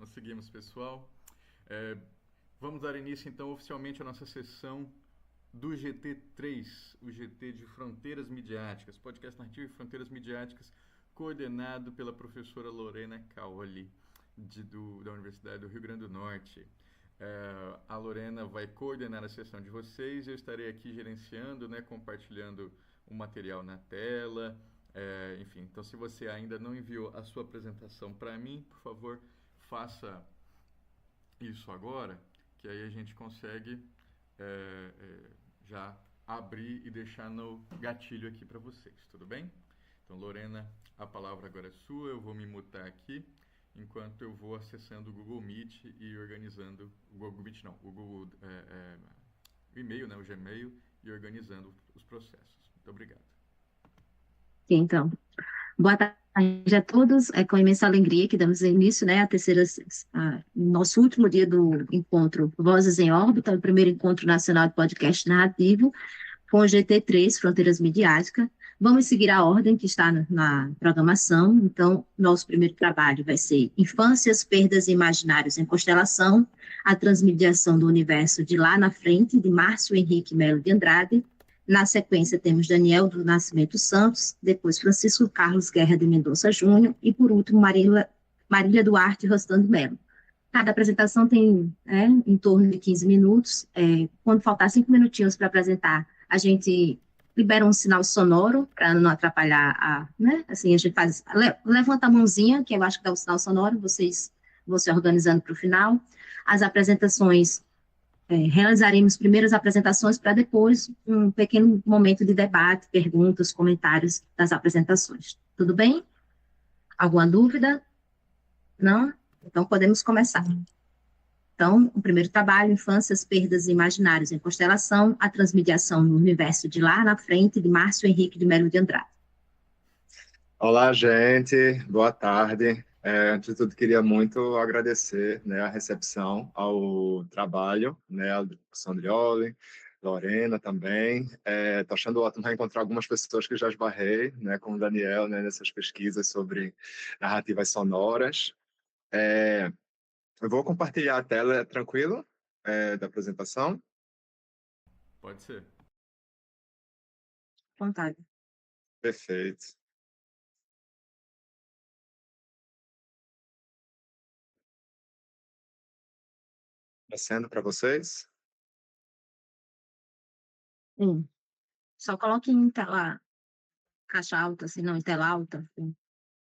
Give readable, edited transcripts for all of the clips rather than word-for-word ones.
Conseguimos, pessoal. É, Vamos dar início, então, oficialmente à nossa sessão do GT3, o GT de Fronteiras Midiáticas, podcast narrativo e Fronteiras Midiáticas, coordenado pela professora Lorena Caoli, da Universidade do Rio Grande do Norte. A Lorena vai coordenar a sessão de vocês, eu estarei aqui gerenciando, né, compartilhando o material na tela, enfim. Então, se você ainda não enviou a sua apresentação para mim, por favor, faça isso agora, que aí a gente consegue já abrir e deixar no gatilho aqui para vocês, tudo bem? Então, Lorena, a palavra agora é sua, eu vou me mutar aqui, enquanto eu vou acessando o Google Meet e organizando, o Google Meet não, o Google, o e-mail, né, o Gmail, e organizando os processos. Muito obrigado. Então, boa tarde a todos. É com imensa alegria que damos início, né, nosso último dia do encontro Vozes em Órbita, o primeiro encontro nacional de podcast narrativo, com o GT3, Fronteiras Midiáticas. Vamos seguir a ordem que está na programação. Então, nosso primeiro trabalho vai ser Infâncias, Perdas e Imaginários em Constelação, a transmediação do universo de lá na frente, de Márcio Henrique Melo de Andrade. Na sequência, temos Daniel do Nascimento Santos, depois Francisco Carlos Guerra de Mendonça Júnior e, por último, Marília Duarte Rostando de Melo. Cada apresentação tem em torno de 15 minutos. Quando faltar 5 minutinhos para apresentar, a gente libera um sinal sonoro para não atrapalhar né? Assim, a gente levanta a mãozinha, que eu acho que dá o sinal sonoro, vocês vão se organizando para o final. As apresentações, realizaremos primeiras apresentações para depois um pequeno momento de debate, perguntas, comentários das apresentações. Tudo bem? Alguma dúvida? Não? Então, podemos começar. Então, o primeiro trabalho, Infâncias, Perdas e Imaginários em Constelação, a transmediação no universo de lá na frente, de Márcio Henrique de Melo de Andrade. Olá, gente. Boa tarde. Antes de tudo, queria muito agradecer, né, a recepção ao trabalho, né, a Sandrioli, Lorena também. Estou achando ótimo reencontrar algumas pessoas que já esbarrei, né, com o Daniel, né, nessas pesquisas sobre narrativas sonoras. Eu vou compartilhar a tela, tranquilo, da apresentação. Pode ser. Vontade. Perfeito. Descendo para vocês. Só coloque em tela, caixa alta, se não em tela alta,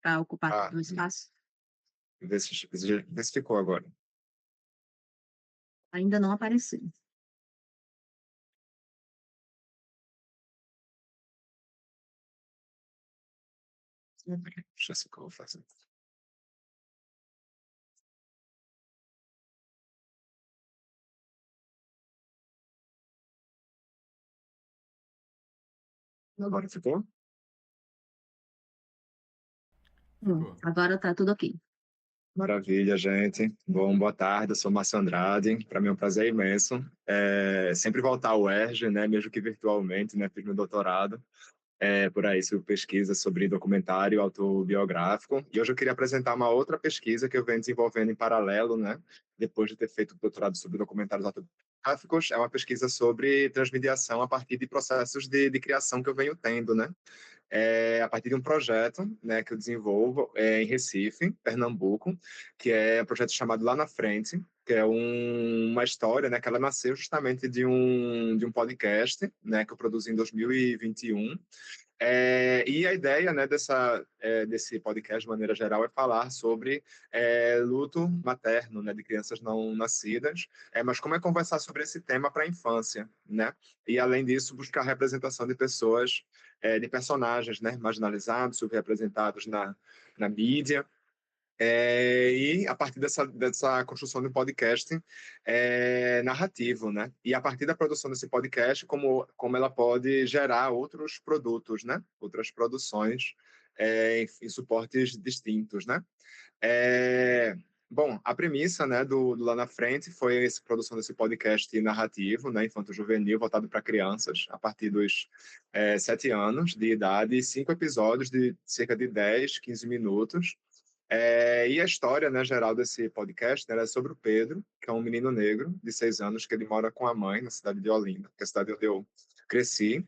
para ocupar todo o espaço. Vê se ficou agora. Ainda não apareceu. Deixa eu ver o que eu vou fazer. Agora ficou? Agora está tudo ok. Maravilha, gente. Bom, boa tarde, eu sou Márcio Andrade. Para mim é um prazer imenso sempre voltar ao UERJ, né, mesmo que virtualmente, né, fiz meu doutorado por aí sobre pesquisa sobre documentário autobiográfico. E hoje eu queria apresentar uma outra pesquisa que eu venho desenvolvendo em paralelo, né, depois de ter feito o doutorado sobre documentários autobiográficos. É uma pesquisa sobre transmediação a partir de processos de criação que eu venho tendo, né? A partir de um projeto, né, que eu desenvolvo em Recife, Pernambuco, que é um projeto chamado Lá na Frente, que é uma história, né, que ela nasceu justamente de um podcast, né, que eu produzi em 2021. E a ideia, né, desse podcast, de maneira geral, é falar sobre luto materno, né, de crianças não nascidas, mas como é conversar sobre esse tema para a infância, né? E, além disso, buscar a representação de pessoas, de personagens, né, marginalizados, subrepresentados na mídia, e a partir dessa construção de um podcast narrativo, né? E a partir da produção desse podcast, como ela pode gerar outros produtos, né? Outras produções em suportes distintos, né? Bom, a premissa, né, do Lá na Frente foi a produção desse podcast narrativo, né, infanto-juvenil, voltado para crianças, a partir dos 7 anos de idade, 5 episódios de cerca de 10, 15 minutos, E a história, né, geral desse podcast, né, ela é sobre o Pedro, que é um menino negro de 6 anos, que ele mora com a mãe na cidade de Olinda, que é a cidade onde eu cresci.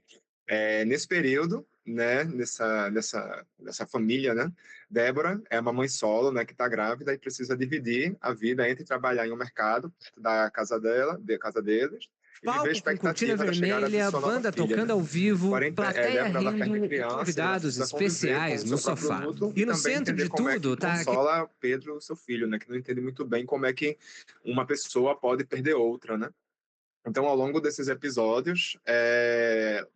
Nesse período, né, nessa família, né, Débora é uma mãe solo, né, que está grávida e precisa dividir a vida entre trabalhar em um mercado perto da casa dela, da casa deles, e viver a Palco com cortina expectativa da chegada de vermelha, sua nova banda filha, né? tocando ao vivo, Porém, plateia Débora ela perde a rindo e criança e ela convidados precisa conviver com especiais o no seu próprio sofá. luto E e no também centro entender de como é que tudo tá aqui. consola Pedro, seu filho, né? Que não entende muito bem como é que uma pessoa pode perder outra, né? Então, ao longo desses episódios,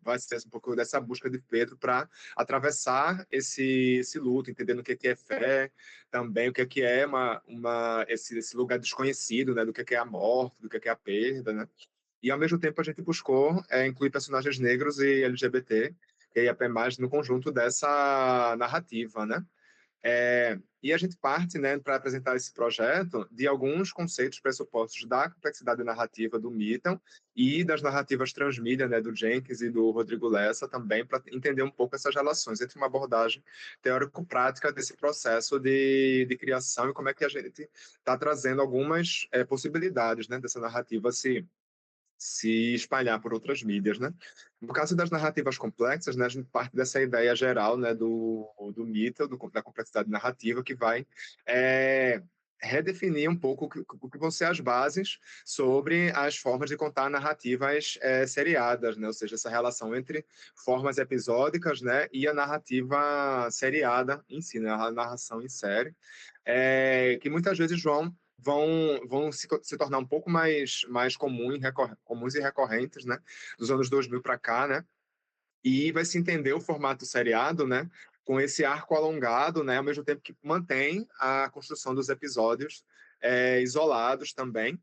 vai ser um pouco dessa busca de Pedro para atravessar esse luto, entendendo o que é fé, também o que é esse lugar desconhecido, né? Do que é a morte, do que é a perda, né? E, ao mesmo tempo, a gente buscou incluir personagens negros e LGBT, e aí até mais no conjunto dessa narrativa, né? E a gente parte, né, para apresentar esse projeto, de alguns conceitos pressupostos da complexidade narrativa do Mitton e das narrativas transmídia, né, do Jenkins e do Rodrigo Lessa também, para entender um pouco essas relações entre uma abordagem teórico-prática desse processo de criação e como é que a gente está trazendo algumas possibilidades, né, dessa narrativa se espalhar por outras mídias, né? No caso das narrativas complexas, né, a gente parte dessa ideia geral, né, do mito, da complexidade narrativa, que vai redefinir um pouco o que vão ser as bases sobre as formas de contar narrativas seriadas, né? Ou seja, essa relação entre formas episódicas, né, e a narrativa seriada em si, né, a narração em série, que muitas vezes vão se tornar um pouco mais comuns e recorrentes, né, dos anos 2000 para cá, né, e vai se entender o formato seriado, né, com esse arco alongado, né, ao mesmo tempo que mantém a construção dos episódios isolados também.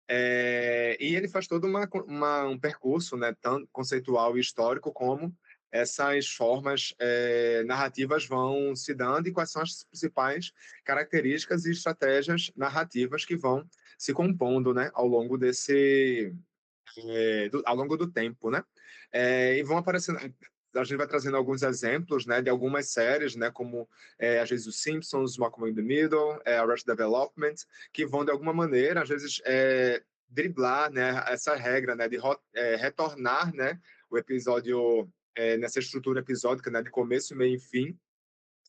E ele faz todo um percurso, né, tanto conceitual e histórico, como essas formas narrativas vão se dando e quais são as principais características e estratégias narrativas que vão se compondo, né, ao longo do tempo, né? E vão aparecendo. A gente vai trazendo alguns exemplos, né, de algumas séries, né, como às vezes os Simpsons, Malcolm in the Middle, Arrested Development, que vão de alguma maneira, às vezes driblar, né, essa regra, né, de retornar, né, o episódio nessa estrutura episódica, né, de começo, meio e fim,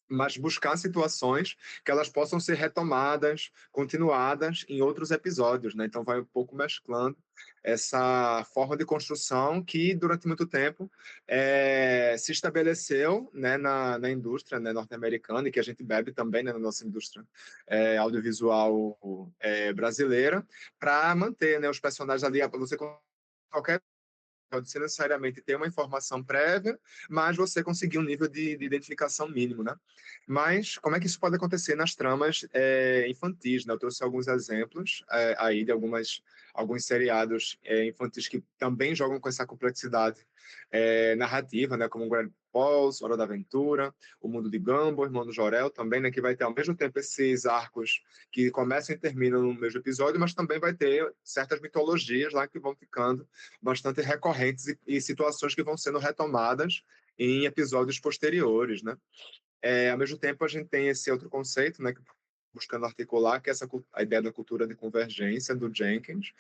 mas buscar situações que elas possam ser retomadas, continuadas em outros episódios, né? Então vai um pouco mesclando essa forma de construção que durante muito tempo se estabeleceu, né, na indústria, né, norte-americana e que a gente bebe também, né, na nossa indústria audiovisual brasileira, para manter, né, os personagens ali, você qualquer pode ser necessariamente ter uma informação prévia, mas você conseguir um nível de identificação mínimo, né? Mas como é que isso pode acontecer nas tramas infantis, né? Eu trouxe alguns exemplos aí de alguns seriados infantis que também jogam com essa complexidade narrativa, né? Como Gravity Falls, Hora da Aventura, O Mundo de Gumball, Irmão do Jorel também, né? Que vai ter ao mesmo tempo esses arcos que começam e terminam no mesmo episódio, mas também vai ter certas mitologias lá que vão ficando bastante recorrentes e situações que vão sendo retomadas em episódios posteriores, né? Ao mesmo tempo, a gente tem esse outro conceito, né, buscando articular, que é a ideia da cultura de convergência do Jenkins,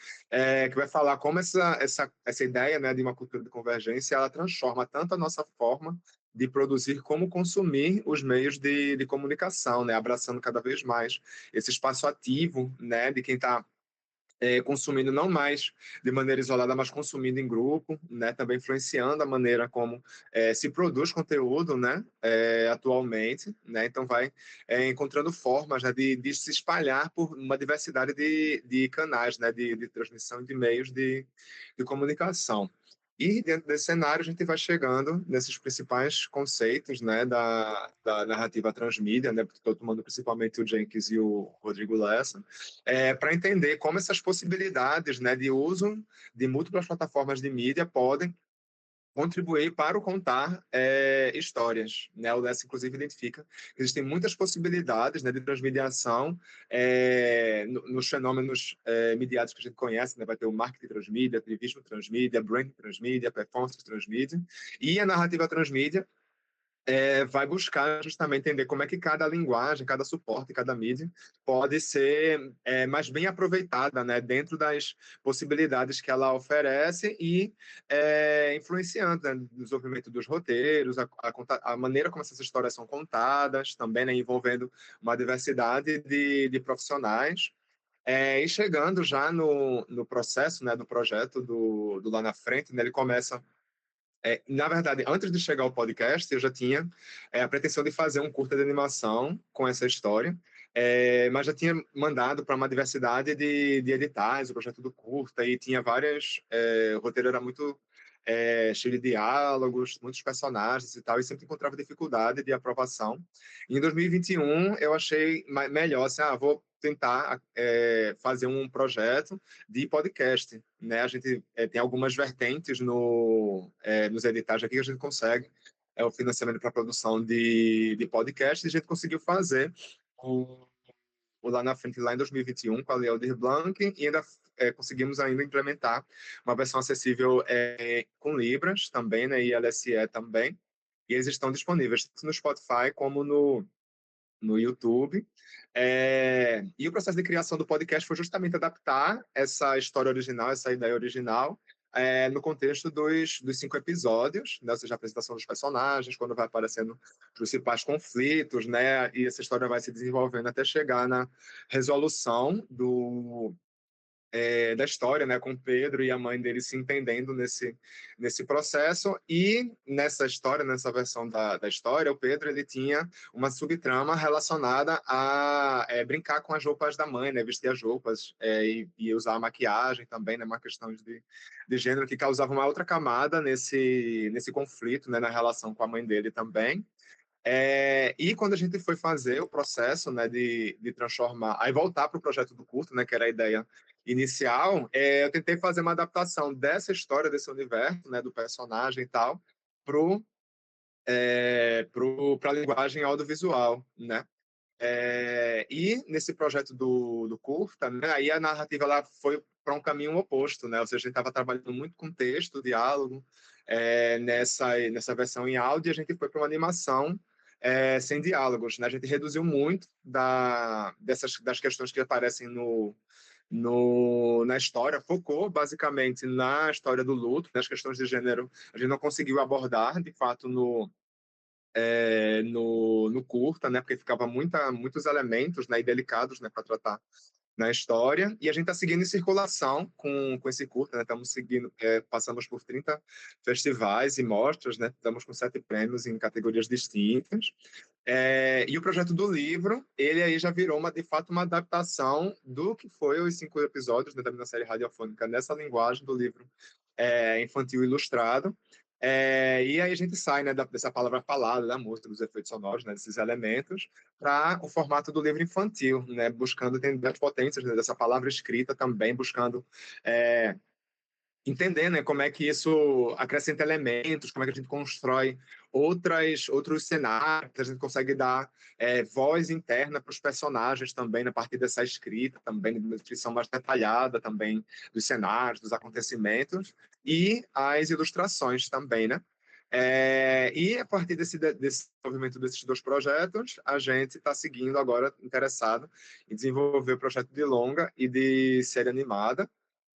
que vai falar como essa ideia, né, de uma cultura de convergência, ela transforma tanto a nossa forma de produzir como consumir os meios de comunicação, né, abraçando cada vez mais esse espaço ativo, né, de quem está consumindo não mais de maneira isolada, mas consumindo em grupo, né, também influenciando a maneira como se produz conteúdo, né, atualmente, né, então vai encontrando formas, né, de se espalhar por uma diversidade de canais, né, de transmissão de meios de comunicação. E dentro desse cenário a gente vai chegando nesses principais conceitos, né, da narrativa transmídia, né, porque estou tomando principalmente o Jenkins e o Rodrigo Lessa, para entender como essas possibilidades, né, de uso de múltiplas plataformas de mídia podem contribuir para o contar histórias, né? O Lessa, inclusive, identifica que existem muitas possibilidades, né, de transmediação nos fenômenos midiáticos que a gente conhece, né? Vai ter o marketing transmídia, ativismo transmídia, brand transmídia, performance transmídia, e a narrativa transmídia vai buscar justamente entender como é que cada linguagem, cada suporte, cada mídia pode ser mais bem aproveitada, né, dentro das possibilidades que ela oferece e influenciando, né, no desenvolvimento dos roteiros, a maneira como essas histórias são contadas, também, né, envolvendo uma diversidade de profissionais. E chegando já no processo, né, do projeto do Lá na Frente, né, ele começa na verdade, antes de chegar ao podcast, eu já tinha a pretensão de fazer um curta de animação com essa história, mas já tinha mandado para uma diversidade de editais o projeto do curta, e tinha várias. O roteiro era muito cheio de diálogos, muitos personagens e tal, e sempre encontrava dificuldade de aprovação. Em 2021, eu achei melhor, assim, vou tentar fazer um projeto de podcast, né? A gente tem algumas vertentes nos editais aqui que a gente consegue o financiamento para a produção de podcast, e a gente conseguiu fazer o, o Lá na Frente, lá em 2021, com a Lei Aldir Blanc, e ainda conseguimos ainda implementar uma versão acessível com Libras também, né, e LSE também, e eles estão disponíveis tanto no Spotify como no YouTube. E o processo de criação do podcast foi justamente adaptar essa história original, essa ideia original, no contexto dos 5 episódios, né? Ou seja, a apresentação dos personagens, quando vai aparecendo os principais conflitos, né? E essa história vai se desenvolvendo até chegar na resolução da história, né, com Pedro e a mãe dele se entendendo nesse processo. E nessa história, nessa versão da história, o Pedro ele tinha uma subtrama relacionada a brincar com as roupas da mãe, né, vestir as roupas e usar a maquiagem também, né, uma questão de gênero que causava uma outra camada nesse conflito, né, na relação com a mãe dele também. E quando a gente foi fazer o processo, né, de transformar, aí voltar para o projeto do curto, né, que era a ideia inicial, eu tentei fazer uma adaptação dessa história, desse universo, né, do personagem e tal, para a linguagem audiovisual, né? E nesse projeto do curta, né, aí a narrativa ela foi para um caminho oposto, né? Ou seja, a gente estava trabalhando muito com texto, diálogo, nessa versão em áudio, e a gente foi para uma animação sem diálogos, né? A gente reduziu muito das questões que aparecem na história, focou basicamente na história do luto, nas questões de gênero. A gente não conseguiu abordar, de fato, no curta, né? Porque ficava muitos elementos, né, e delicados, né, para tratar na história. E a gente está seguindo em circulação com esse curta, né? Estamos seguindo, passamos por 30 festivais e mostras, né? Estamos com 7 prêmios em categorias distintas. E o projeto do livro, ele aí já virou de fato uma adaptação do que foi os 5 episódios, né, da minha série radiofônica nessa linguagem do livro infantil ilustrado. E aí a gente sai, né, dessa palavra falada, da música, dos efeitos sonoros, né, desses elementos, para o formato do livro infantil, né, buscando entender as potências, né, dessa palavra escrita também, buscando entender, né, como é que isso acrescenta elementos, como é que a gente constrói outros cenários, a gente consegue dar voz interna para os personagens também, a partir dessa escrita também, de uma descrição mais detalhada também dos cenários, dos acontecimentos, e as ilustrações também, né? E a partir desse desenvolvimento desses 2 projetos, a gente está seguindo agora, interessado em desenvolver o projeto de longa e de série animada,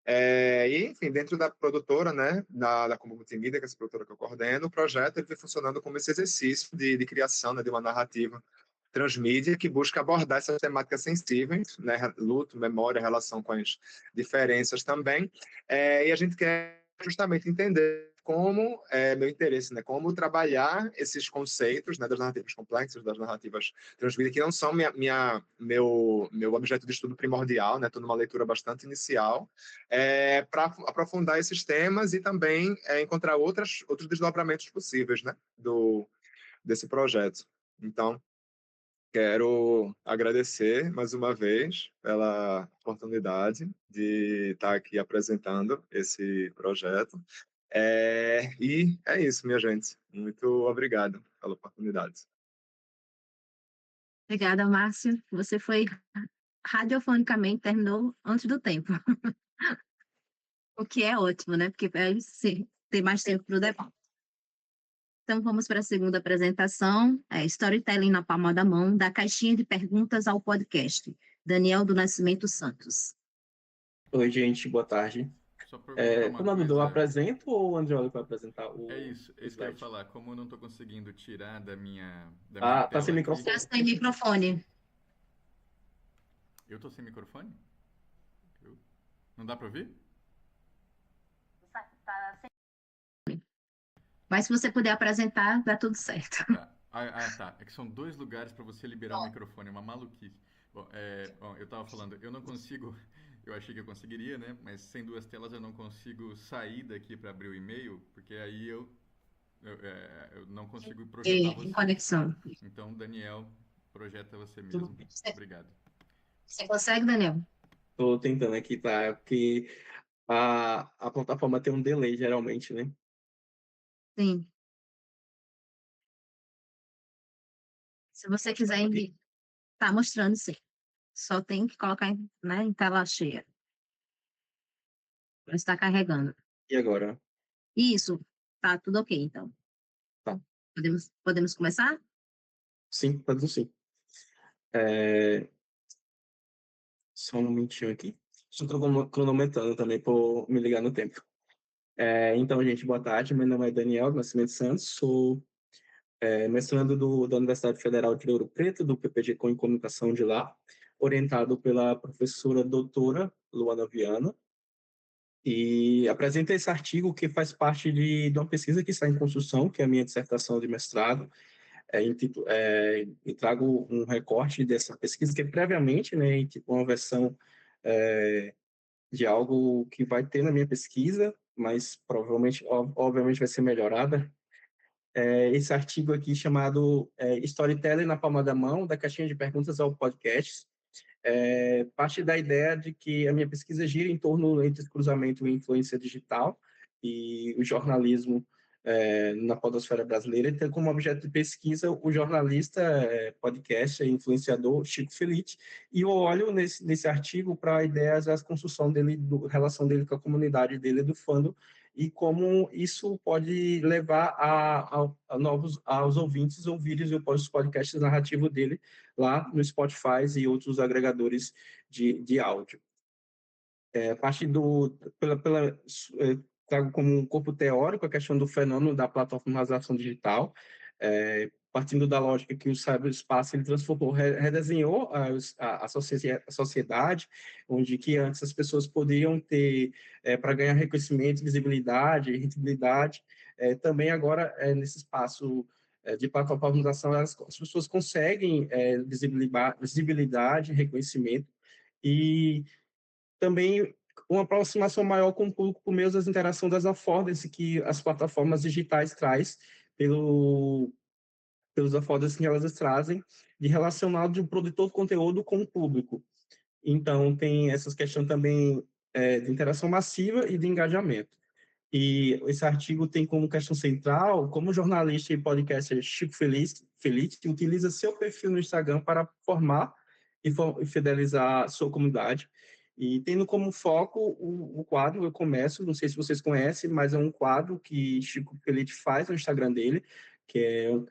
e, enfim, dentro da produtora, né, da Combo Multimídia, que é essa produtora que eu coordeno, o projeto ele vem funcionando como esse exercício de criação, né, de uma narrativa transmídia que busca abordar essas temáticas sensíveis, né, luto, memória, relação com as diferenças também, e a gente quer justamente entender como meu interesse, né, como trabalhar esses conceitos, né, das narrativas complexas, das narrativas transmídia, que não são meu objeto de estudo primordial, né, estou numa leitura bastante inicial, para aprofundar esses temas e também encontrar outros desdobramentos possíveis, né, desse projeto. Então, quero agradecer mais uma vez pela oportunidade de estar aqui apresentando esse projeto. E é isso, minha gente. Muito obrigado pela oportunidade. Obrigada, Márcio. Você foi radiofonicamente, terminou antes do tempo, o que é ótimo, né? Porque aí você tem mais tempo para o debate. Então, vamos para a segunda apresentação, Storytelling na palma da mão, da caixinha de perguntas ao podcast. Daniel do Nascimento Santos. Oi, gente, boa tarde. Só perguntar uma Como a Dudu, eu coisa. apresento ou o André vai apresentar É o isso que eu ia slide? falar. Como eu não estou conseguindo tirar da minha Ah, tá sem tela aqui. microfone. Está sem microfone. Eu estou sem microfone? Não dá para ouvir? Mas se você puder apresentar, dá tudo certo. Tá. Tá. É que são 2 lugares para você liberar o microfone, é uma maluquice. Bom, eu estava falando, eu não consigo, eu achei que eu conseguiria, né? Mas sem 2 telas eu não consigo sair daqui para abrir o e-mail, porque aí eu não consigo projetar Em você. conexão. Então, Daniel, projeta você mesmo. Obrigado. Você consegue, Daniel? Tô tentando aqui, tá? Porque a plataforma tem um delay, geralmente, né? Sim. Se você quiser enviar, tá mostrando, sim. Só tem que colocar em tela cheia. Para estar carregando. E agora? Isso. Tá tudo ok, então. Tá. Podemos começar? Sim, pode sim. É, Só um momentinho aqui. Estou cronometrando também por me ligar no tempo. Então, gente, boa tarde. Meu nome é Daniel do Nascimento Santos. Sou mestrando da Universidade Federal de Ouro Preto, do PPG com Comunicação de lá, orientado pela professora doutora Luana Viana. E apresento esse artigo que faz parte de uma pesquisa que está em construção, que é a minha dissertação de mestrado. E trago um recorte dessa pesquisa, que previamente, né, em tipo, uma versão de algo que vai ter na minha pesquisa, mas provavelmente, obviamente, vai ser melhorada. Esse artigo aqui chamado Storytelling na palma da mão, da caixinha de perguntas ao podcast, parte da ideia de que a minha pesquisa gira em torno entre cruzamento e influência digital e o jornalismo na podosfera brasileira, e tem como objeto de pesquisa o jornalista, podcast e influenciador Chico Felitti, e eu olho nesse artigo para a ideia da construção dele, relação dele com a comunidade dele, do fandom, e como isso pode levar aos ouvintes ouvirem os podcasts narrativos dele lá no Spotify e outros agregadores de áudio. Parte trago como um corpo teórico a questão do fenômeno da plataformização digital, partindo da lógica que o cyberespaço ele transformou, redesenhou a sociedade, onde que antes as pessoas podiam ter, para ganhar reconhecimento, visibilidade, rentabilidade, também agora, nesse espaço de plataformização, as pessoas conseguem visibilidade, reconhecimento, e também uma aproximação maior com o público por meio das interações das affordances que as plataformas digitais traz pelos affordances que elas trazem de relacionar de um produtor de conteúdo com o público. Então, tem essas questões também de interação massiva e de engajamento. E esse artigo tem como questão central como jornalista e podcaster Chico Feliz, que utiliza seu perfil no Instagram para formar e fidelizar a sua comunidade. E tendo como foco o quadro Eu Começo, não sei se vocês conhecem, mas é um quadro que Chico Feliz faz no Instagram dele,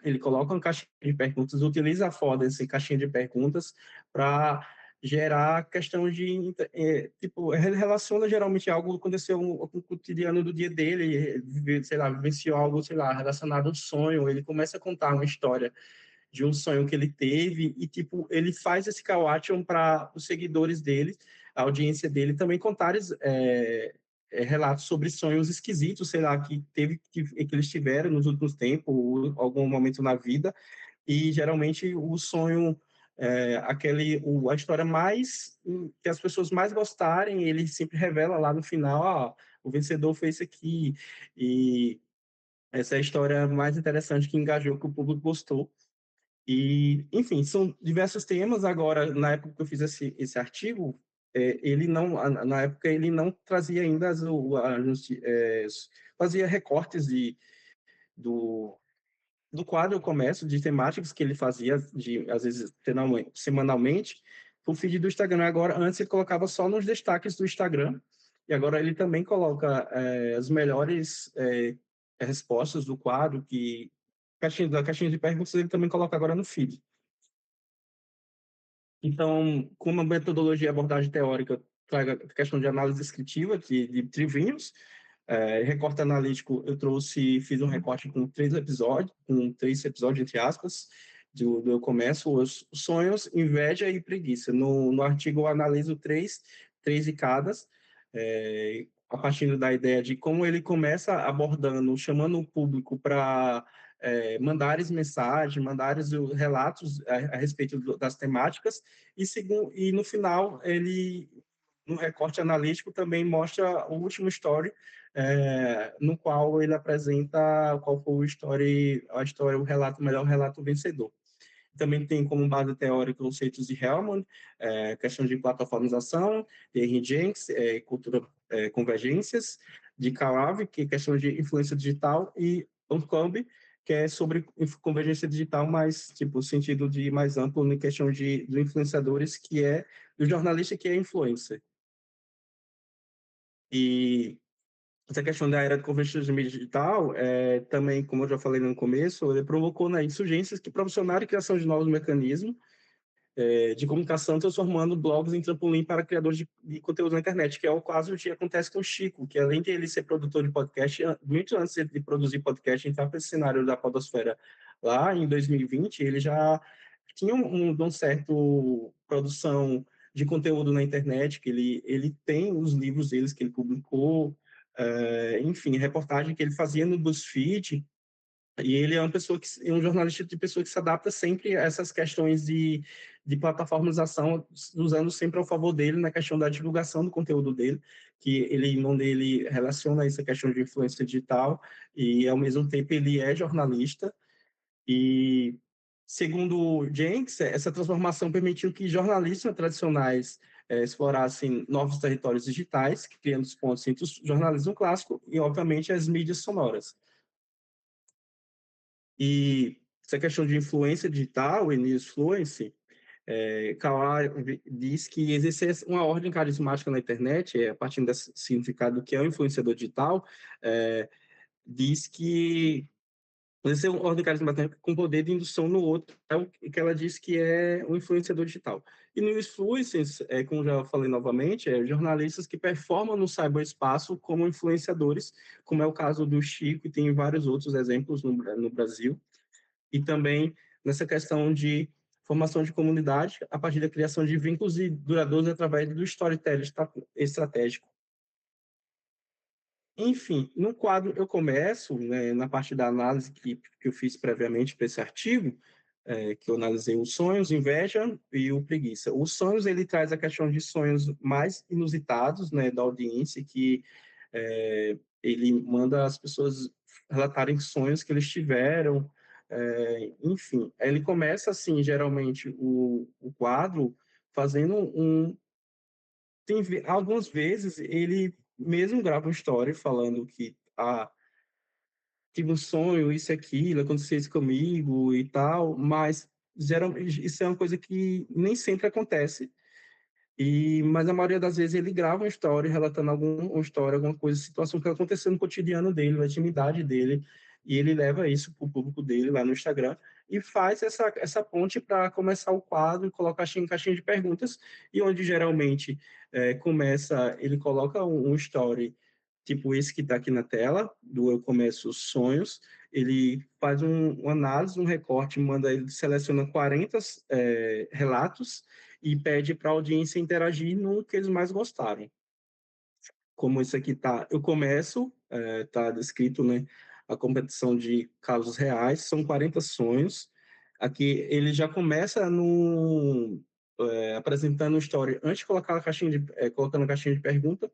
ele coloca uma caixinha de perguntas, utiliza a foda dessa caixinha de perguntas para gerar questão de, tipo, relaciona geralmente algo que aconteceu com o cotidiano do dia dele, sei lá, vivenciou algo, sei lá, relacionado ao sonho, ele começa a contar uma história de um sonho que ele teve e, tipo, ele faz esse call action para os seguidores dele, a audiência dele, também contar relatos sobre sonhos esquisitos, sei lá, que eles tiveram nos últimos tempos, ou algum momento na vida, e geralmente o sonho a história mais que as pessoas mais gostarem, ele sempre revela lá no final, o vencedor foi esse aqui, e essa é a história mais interessante que engajou, que o público gostou. E, enfim, são diversos temas. Agora, na época que eu fiz esse artigo, ele não, na época, ele não trazia ainda fazia recortes do, do quadro Eu Começo, de temáticas que ele fazia, às vezes, semanalmente, o feed do Instagram. Agora, antes ele colocava só nos destaques do Instagram, e agora ele também coloca as melhores respostas do quadro, que da caixinha de perguntas ele também coloca agora no feed. Então, como a metodologia e abordagem teórica traga a questão de análise descritiva de trivinhos, recorte analítico, fiz um recorte com 3 episódios, entre aspas, do Eu Começo, os sonhos, inveja e preguiça. No artigo eu analiso três de cada, a partir da ideia de como ele começa abordando, chamando o público para mandares mensagens, mandares relatos a respeito das temáticas, e no final ele, no recorte analítico, também mostra o último story, no qual ele apresenta qual foi o relato, o melhor relato vencedor. Também tem como base teórica conceitos de Hellman, questão de plataformização, de Henry Jenks, cultura, convergências, de Calavi, que é questão de influência digital, e Uncombe, que é sobre convergência digital, mas tipo sentido de mais amplo na questão dos influenciadores, que é do jornalista que é influencer. E essa questão da era de convergência de mídia digital, também, como eu já falei no começo, ele provocou, né, insurgências que proporcionaram a criação de novos mecanismos de comunicação, transformando blogs em trampolim para criadores de conteúdo na internet, que é o caso que acontece com o Chico, que além de ele ser produtor de podcast, muito antes de produzir podcast, entrar para esse cenário da podosfera lá em 2020, ele já tinha um certo produção de conteúdo na internet, que ele tem os livros deles que ele publicou, enfim, reportagem que ele fazia no BuzzFeed, e ele é um jornalista de pessoa que se adapta sempre a essas questões de plataformização, usando sempre ao favor dele na questão da divulgação do conteúdo dele, que onde ele relaciona essa questão de influência digital e, ao mesmo tempo, ele é jornalista. E, segundo Jenks, essa transformação permitiu que jornalistas tradicionais explorassem novos territórios digitais, criando os pontos entre o jornalismo clássico e, obviamente, as mídias sonoras. E essa questão de influência digital e influence, Kawai diz que exercer uma ordem carismática na internet, a partir desse significado que é o influenciador digital, diz que exercer uma ordem carismática com poder de indução no outro, é o que ela diz que é o influenciador digital. E no influencers, como já falei novamente, jornalistas que performam no cyberespaço como influenciadores, como é o caso do Chico, e tem vários outros exemplos no Brasil, e também nessa questão de formação de comunidade a partir da criação de vínculos duradouros através do storytelling estratégico. Enfim, no quadro eu começo, né, na parte da análise que eu fiz previamente para esse artigo, que eu analisei os sonhos, inveja e o preguiça. Os sonhos, ele traz a questão de sonhos mais inusitados, né, da audiência, que ele manda as pessoas relatarem sonhos que eles tiveram, enfim. Ele começa, assim, geralmente, o quadro fazendo algumas vezes, ele mesmo grava uma história falando que tive um sonho, isso e aquilo, aconteceu isso comigo e tal, mas geralmente isso é uma coisa que nem sempre acontece. Mas a maioria das vezes ele grava uma história relatando uma história, alguma coisa, situação que aconteceu no cotidiano dele, na intimidade dele, e ele leva isso para o público dele lá no Instagram e faz essa ponte para começar o quadro e colocar em caixinha de perguntas, e onde geralmente ele coloca um story tipo esse que está aqui na tela, do Eu Começo Sonhos, ele faz uma análise, um recorte, ele seleciona 40 relatos e pede para a audiência interagir no que eles mais gostaram. Como isso aqui está, eu começo, está descrito, né, a competição de casos reais, são 40 sonhos. Aqui ele já começa apresentando uma história, antes de colocar colocando a caixinha de pergunta,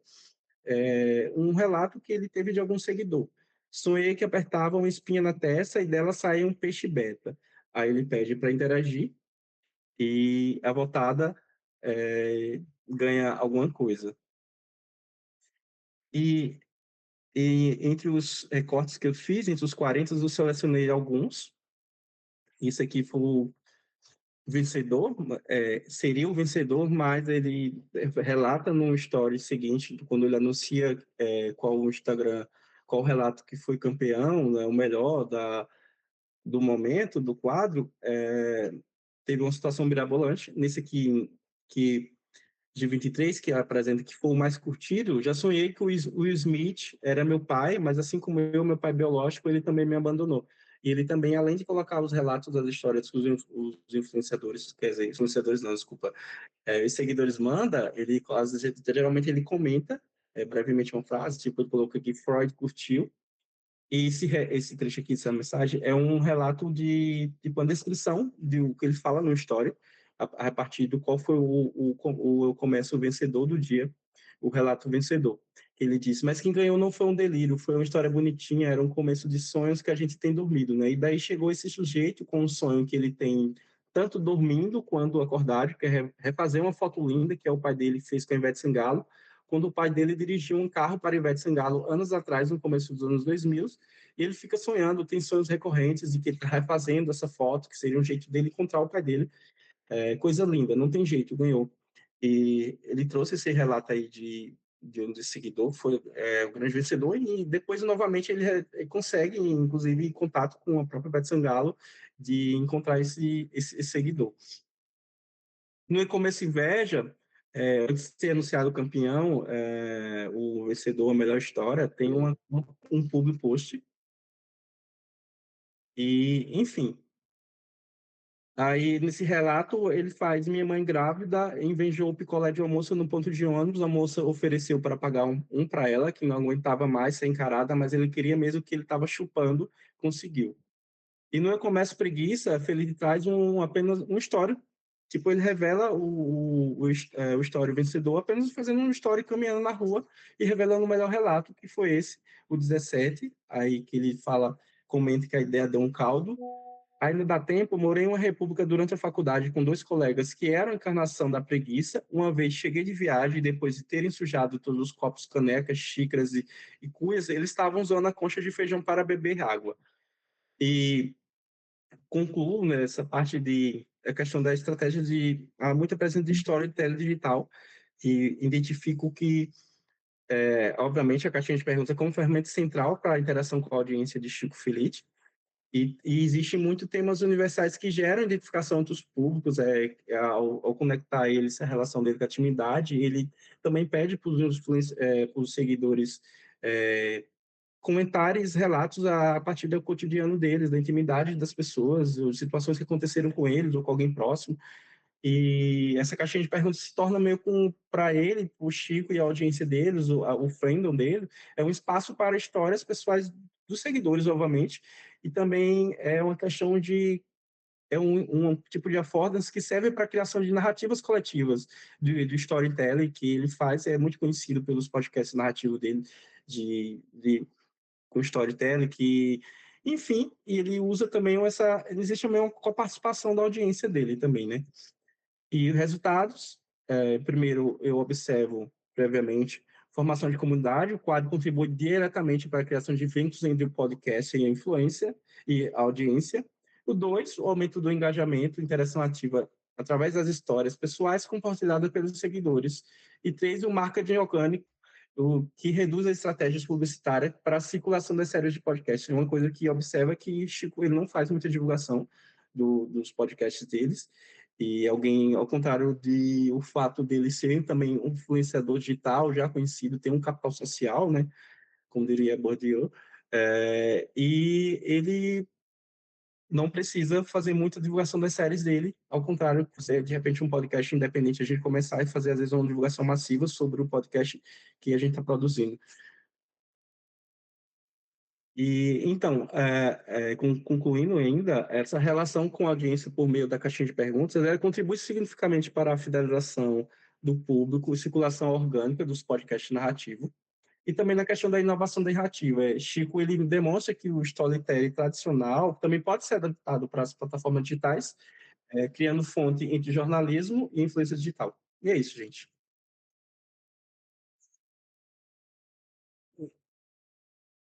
um relato que ele teve de algum seguidor. Sonhei que apertava uma espinha na testa e dela saía um peixe beta. Aí ele pede para interagir e a votada ganha alguma coisa. E, entre os recortes que eu fiz, entre os 40, eu selecionei alguns. Isso aqui foi o vencedor, seria o vencedor, mas ele relata no story seguinte, quando ele anuncia qual o Instagram, qual o relato que foi campeão, né, o melhor do momento, do quadro, teve uma situação mirabolante. Nesse aqui, que de 23, que apresenta que foi o mais curtido, já sonhei que o Will Smith era meu pai, mas assim como eu, meu pai biológico, ele também me abandonou. E ele também, além de colocar os relatos das histórias que os influenciadores, quer dizer, influenciadores não, desculpa, os seguidores mandam, ele, às vezes, geralmente ele comenta, brevemente uma frase, tipo, ele colocou aqui, Freud curtiu, e esse trecho aqui dessa mensagem é um relato de tipo, uma descrição do que ele fala no story, a partir do qual foi o começo vencedor do dia, o relato vencedor. Ele disse, mas quem ganhou não foi um delírio, foi uma história bonitinha, era um começo de sonhos que a gente tem dormido, né? E daí chegou esse sujeito com um sonho que ele tem tanto dormindo quanto acordado, que é refazer uma foto linda, que é o pai dele fez com a Ivete Sangalo, quando o pai dele dirigiu um carro para Ivete Sangalo anos atrás, no começo dos anos 2000, e ele fica sonhando, tem sonhos recorrentes de que ele está refazendo essa foto, que seria um jeito dele encontrar o pai dele. Coisa linda, não tem jeito, ganhou. E ele trouxe esse relato aí de um seguidor, foi o grande vencedor, e depois, novamente, ele consegue, inclusive, contato com a própria Ivete Sangalo, de encontrar esse seguidor. No E-Commerce Inveja, antes de ser anunciado o campeão, o vencedor, a melhor história, tem um public post. E, enfim, aí nesse relato ele faz: minha mãe grávida invejou o picolé de almoço no ponto de ônibus, a moça ofereceu para pagar um para ela, que não aguentava mais ser encarada, mas ele queria mesmo que ele estava chupando, conseguiu. E no Eu Começo Preguiça, Felipe traz apenas uma história. Tipo, ele revela o story vencedor apenas fazendo um story caminhando na rua e revelando o melhor relato, que foi esse, o 17, aí que ele fala, comenta que a ideia deu um caldo. Ainda dá tempo, morei em uma república durante a faculdade com 2 colegas que eram a encarnação da preguiça. Uma vez cheguei de viagem, depois de terem sujado todos os copos, canecas, xícaras e cuias, eles estavam usando a concha de feijão para beber água. E concluo nessa parte a questão da estratégia de há muita presença de storytelling digital e identifico que, obviamente, a caixinha de perguntas é como ferramenta central para a interação com a audiência de Chico Felitti. E existe muito temas universais que geram identificação entre os públicos, ao conectar eles, a relação dele com a intimidade, ele também pede para os seguidores comentários, relatos a partir do cotidiano deles, da intimidade das pessoas, ou situações que aconteceram com eles ou com alguém próximo. E essa caixinha de perguntas se torna meio para ele, o Chico e a audiência deles, o fandom dele, é um espaço para histórias pessoais dos seguidores, obviamente, e também é uma questão de um tipo de affordance que serve para a criação de narrativas coletivas do storytelling que ele faz, é muito conhecido pelos podcasts narrativos dele com storytelling, que, enfim, ele usa também existe também uma participação da audiência dele também, né? E os resultados, primeiro eu observo previamente formação de comunidade, o quadro contribui diretamente para a criação de vínculos entre o podcast e a influência e a audiência. O 2, o aumento do engajamento, interação ativa através das histórias pessoais compartilhadas pelos seguidores. E 3, o marketing orgânico, o que reduz as estratégias publicitárias para a circulação das séries de podcast. É uma coisa que observa que Chico ele não faz muita divulgação dos podcasts deles, e alguém, ao contrário de o fato dele ser também um influenciador digital, já conhecido, tem um capital social, né, como diria Bourdieu, e ele não precisa fazer muita divulgação das séries dele, ao contrário, você, de repente, um podcast independente, a gente começar e fazer, às vezes, uma divulgação massiva sobre o podcast que a gente está produzindo. E, então, concluindo ainda, essa relação com a audiência por meio da caixinha de perguntas, ela contribui significativamente para a fidelização do público e circulação orgânica dos podcasts narrativos, e também na questão da inovação narrativa. Chico, ele demonstra que o storytelling tradicional também pode ser adaptado para as plataformas digitais, criando fonte entre jornalismo e influência digital. E é isso, gente.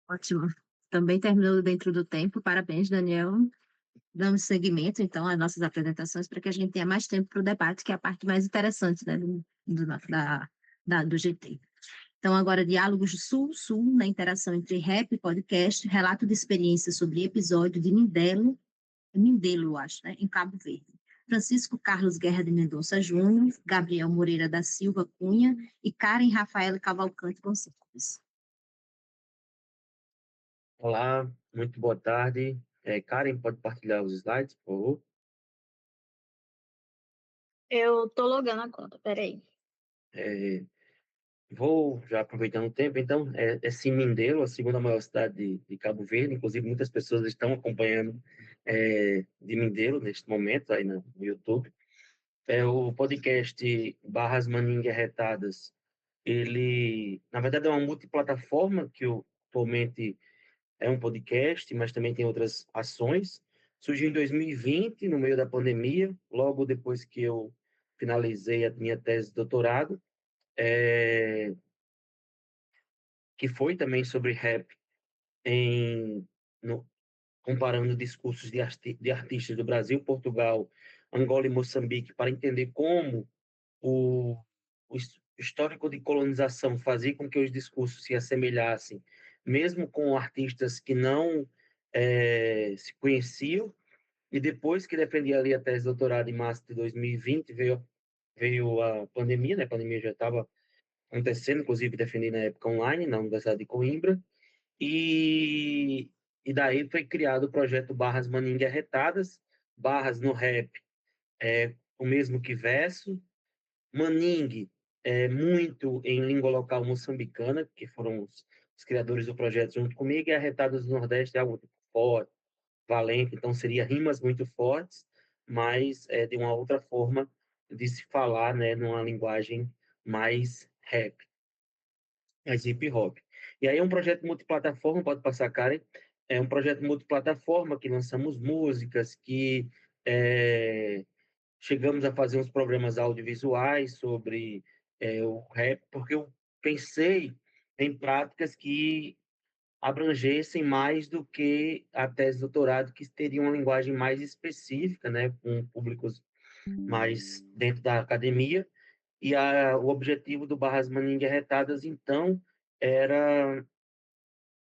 Ótimo. Também terminou dentro do tempo. Parabéns, Daniel. Damos seguimento, então, às nossas apresentações para que a gente tenha mais tempo para o debate, que é a parte mais interessante, né, do GT. Então, agora, Diálogos do Sul-Sul, na interação entre rap e podcast, relato de experiência sobre episódio de Mindelo, eu acho, né, em Cabo Verde. Francisco Carlos Guerra de Mendonça Júnior, Gabriel Moreira da Silva Cunha e Karen Rafaela Cavalcante Gonçalves. Olá, muito boa tarde. Karen, pode partilhar os slides, por favor? Eu tô logando a conta, peraí. Vou já aproveitando o tempo, então, Simindelo, a segunda maior cidade de Cabo Verde, inclusive muitas pessoas estão acompanhando de Mindelo neste momento, aí no YouTube. O podcast Barras Maninga Retadas, ele, na verdade, é uma multiplataforma que atualmente é um podcast, mas também tem outras ações. Surgiu em 2020, no meio da pandemia, logo depois que eu finalizei a minha tese de doutorado, que foi também sobre rap, em, no, comparando discursos de artistas do Brasil, Portugal, Angola e Moçambique, para entender como o histórico de colonização fazia com que os discursos se assemelhassem, mesmo com artistas que não se conheciam. E depois que defendi ali a tese de doutorado em março de 2020, veio a pandemia, né? A pandemia já estava acontecendo, inclusive defendi na época online, na Universidade de Coimbra, e, e daí foi criado o projeto Barras Maninga Retadas, barras no rap, o mesmo que verso, Maningue, muito em língua local moçambicana, que foram os criadores do projeto junto comigo, e Arretadas do Nordeste é algo tipo forte, valente, então seria rimas muito fortes, mas de uma outra forma de se falar, né, numa linguagem mais rap, mais hip hop. E aí é um projeto multiplataforma, pode passar, Karen, é um projeto multiplataforma que lançamos músicas, que chegamos a fazer uns programas audiovisuais sobre o rap, porque eu pensei em práticas que abrangessem mais do que a tese de doutorado, que teria uma linguagem mais específica, né, com públicos mais dentro da academia, e o objetivo do Barras Maninga Retadas, então, era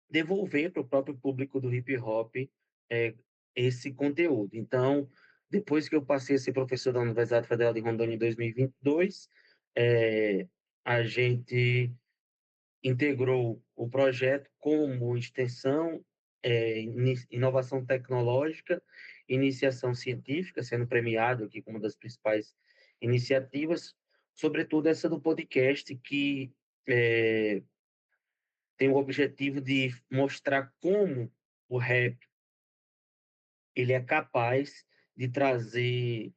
devolver para o próprio público do hip hop esse conteúdo. Então, depois que eu passei a ser professor da Universidade Federal de Rondônia em 2022, a gente integrou o projeto como extensão, inovação tecnológica, iniciação científica, sendo premiado aqui como uma das principais iniciativas, sobretudo essa do podcast, que tem o objetivo de mostrar como o rap ele é capaz de trazer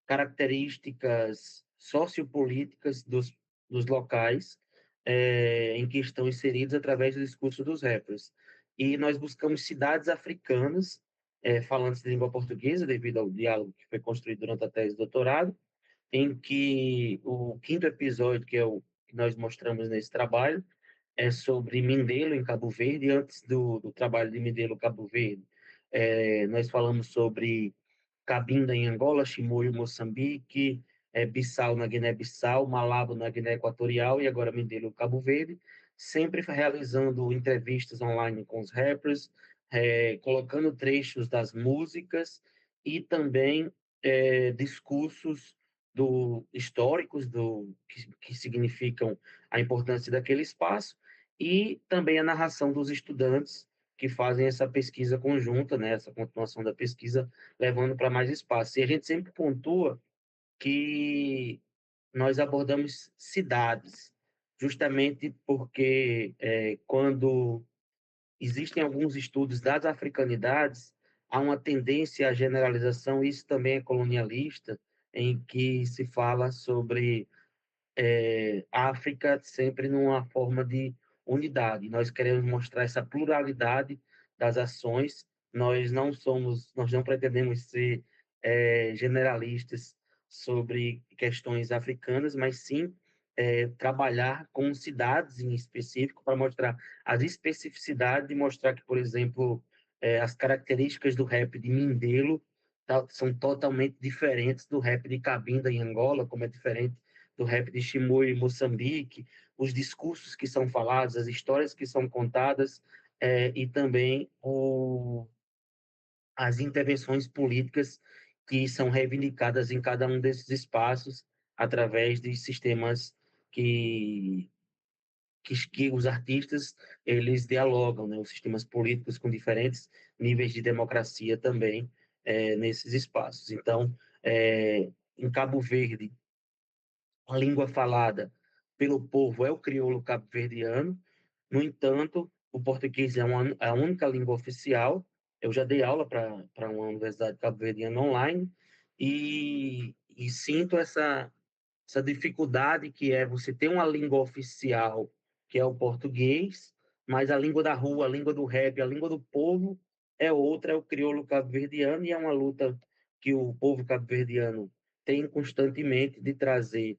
características sociopolíticas dos locais em que estão inseridos através do discurso dos rappers. E nós buscamos cidades africanas, falantes de língua portuguesa, devido ao diálogo que foi construído durante a tese de doutorado, em que o quinto episódio, que é o que nós mostramos nesse trabalho, é sobre Mindelo, em Cabo Verde. Antes do trabalho de Mindelo, Cabo Verde, nós falamos sobre Cabinda, em Angola, Chimoio, Moçambique, Bissau, na Guiné-Bissau, Malabo, na Guiné Equatorial, e agora Mindelo, Cabo Verde, sempre realizando entrevistas online com os rappers, colocando trechos das músicas e também discursos históricos que significam a importância daquele espaço, e também a narração dos estudantes que fazem essa pesquisa conjunta, né, essa continuação da pesquisa, levando para mais espaço. E a gente sempre pontua que nós abordamos cidades, justamente porque quando existem alguns estudos das africanidades, há uma tendência à generalização, isso também é colonialista, em que se fala sobre África sempre numa forma de unidade. Nós queremos mostrar essa pluralidade das ações. Nós não pretendemos ser generalistas sobre questões africanas, mas sim trabalhar com cidades em específico para mostrar as especificidades e mostrar que, por exemplo, as características do rap de Mindelo são totalmente diferentes do rap de Cabinda em Angola, como é diferente do rap de Chimoio e Moçambique, os discursos que são falados, as histórias que são contadas, e também as intervenções políticas que são reivindicadas em cada um desses espaços através de sistemas que que os artistas eles dialogam, né, os sistemas políticos com diferentes níveis de democracia também nesses espaços. Então, em Cabo Verde, a língua falada pelo povo é o crioulo cabo-verdiano. No entanto, o português é a única língua oficial. Eu já dei aula para uma universidade cabo-verdiana online e sinto essa dificuldade que é você ter uma língua oficial, que é o português, mas a língua da rua, a língua do rap, a língua do povo é outra, é o crioulo cabo-verdiano, e é uma luta que o povo cabo-verdiano tem constantemente de trazer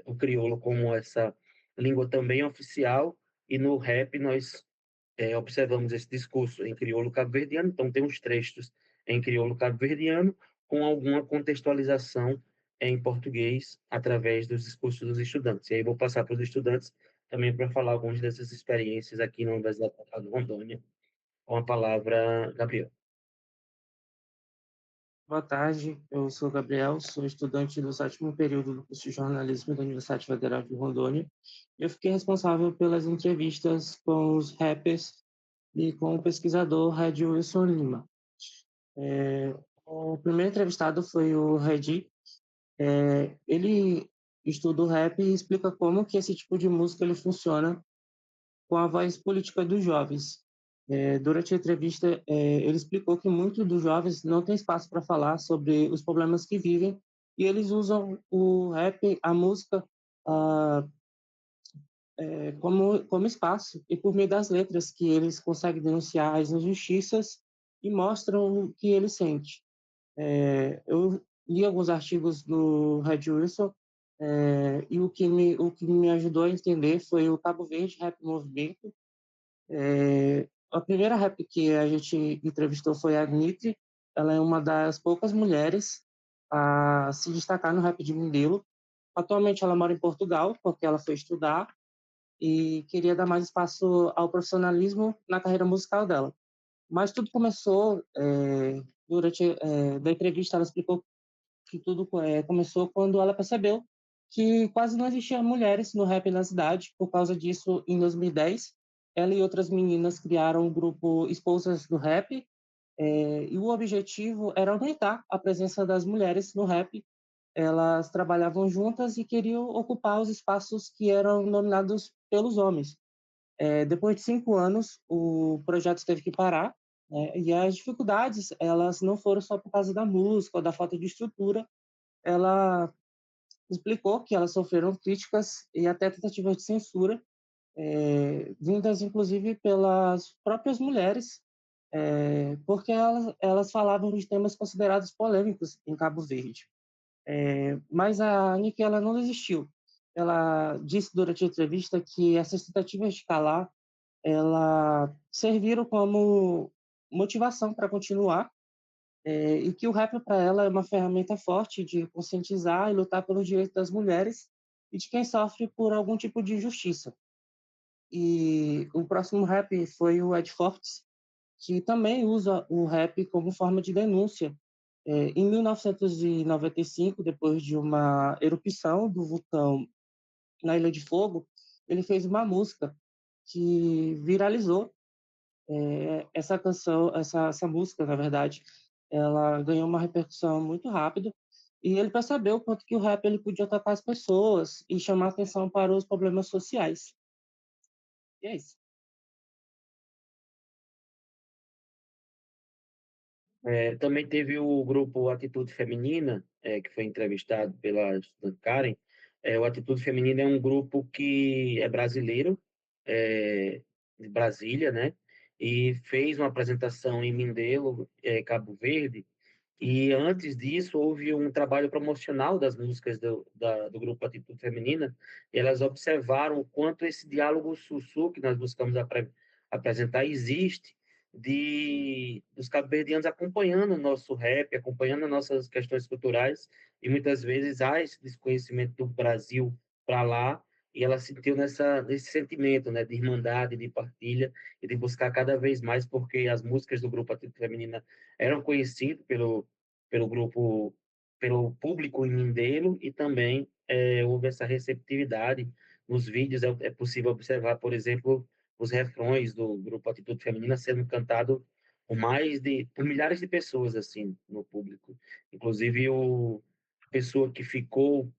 o crioulo como essa língua também oficial, e no rap nós observamos esse discurso em crioulo cabo-verdiano, então tem uns trechos em crioulo cabo-verdiano com alguma contextualização em português através dos discursos dos estudantes. E aí vou passar para os estudantes também para falar algumas dessas experiências aqui na Universidade Federal de Rondônia. Com a palavra, Gabriel. Boa tarde, eu sou Gabriel, sou estudante do 7º período do curso de jornalismo da Universidade Federal de Rondônia. Eu fiquei responsável pelas entrevistas com os rappers e com o pesquisador Red Wilson Lima. O primeiro entrevistado foi o Redi. Ele estuda o rap e explica como que esse tipo de música ele funciona com a voz política dos jovens. Durante a entrevista, ele explicou que muitos dos jovens não têm espaço para falar sobre os problemas que vivem e eles usam o rap, a música, como espaço e por meio das letras que eles conseguem denunciar as injustiças e mostram o que eles sentem. Eu li alguns artigos do Red Wilson e o que me ajudou a entender foi o Cabo Verde Rap Movimento. A primeira rap que a gente entrevistou foi a Nitri. Ela é uma das poucas mulheres a se destacar no rap de Mindelo. Atualmente ela mora em Portugal, porque ela foi estudar e queria dar mais espaço ao profissionalismo na carreira musical dela. Mas tudo começou durante da entrevista. Ela explicou que tudo começou quando ela percebeu que quase não existiam mulheres no rap na cidade. Por causa disso, em 2010, ela e outras meninas criaram o grupo Esposas do Rap, e o objetivo era aumentar a presença das mulheres no rap. Elas trabalhavam juntas e queriam ocupar os espaços que eram dominados pelos homens. Depois de 5 anos, o projeto teve que parar, né? E as dificuldades, elas não foram só por causa da música ou da falta de estrutura. Ela explicou que elas sofreram críticas e até tentativas de censura, vindas inclusive pelas próprias mulheres, porque elas falavam de temas considerados polêmicos em Cabo Verde. Mas a Nick, ela não desistiu. Ela disse durante a entrevista que essas tentativas de calar ela serviram como motivação para continuar, e que o rap para ela é uma ferramenta forte de conscientizar e lutar pelos direitos das mulheres e de quem sofre por algum tipo de injustiça. E o próximo rap foi o Ed Fortes, que também usa o rap como forma de denúncia. Em 1995, depois de uma erupção do vulcão na Ilha de Fogo, ele fez uma música que viralizou. Essa canção, essa música, na verdade, ela ganhou uma repercussão muito rápido e ele percebeu o quanto que o rap ele podia tocar as pessoas e chamar atenção para os problemas sociais. E é isso. Também teve o grupo Atitude Feminina, que foi entrevistado pela estudante Karen. O Atitude Feminina é um grupo que é brasileiro, de Brasília, né? E fez uma apresentação em Mindelo, Cabo Verde. E antes disso, houve um trabalho promocional das músicas do grupo Atitude Feminina, e elas observaram o quanto esse diálogo sussu que nós buscamos apresentar existe dos cabo-verdianos acompanhando o nosso rap, acompanhando nossas questões culturais, e muitas vezes há esse desconhecimento do Brasil para lá, e ela sentiu nesse sentimento, né, de irmandade, de partilha, e de buscar cada vez mais, porque as músicas do grupo Atitude Feminina eram conhecidas pelo grupo, pelo público em Mindelo, e também houve essa receptividade. Nos vídeos é possível observar, por exemplo, os refrões do grupo Atitude Feminina sendo cantado por milhares de pessoas assim no público. Inclusive a pessoa que ficou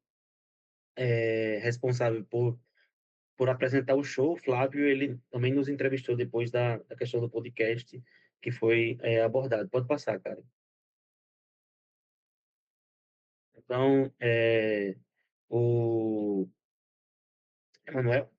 responsável por apresentar o show, Flávio, ele também nos entrevistou depois da questão do podcast que foi abordado. Pode passar, cara. Então, o Emanuel.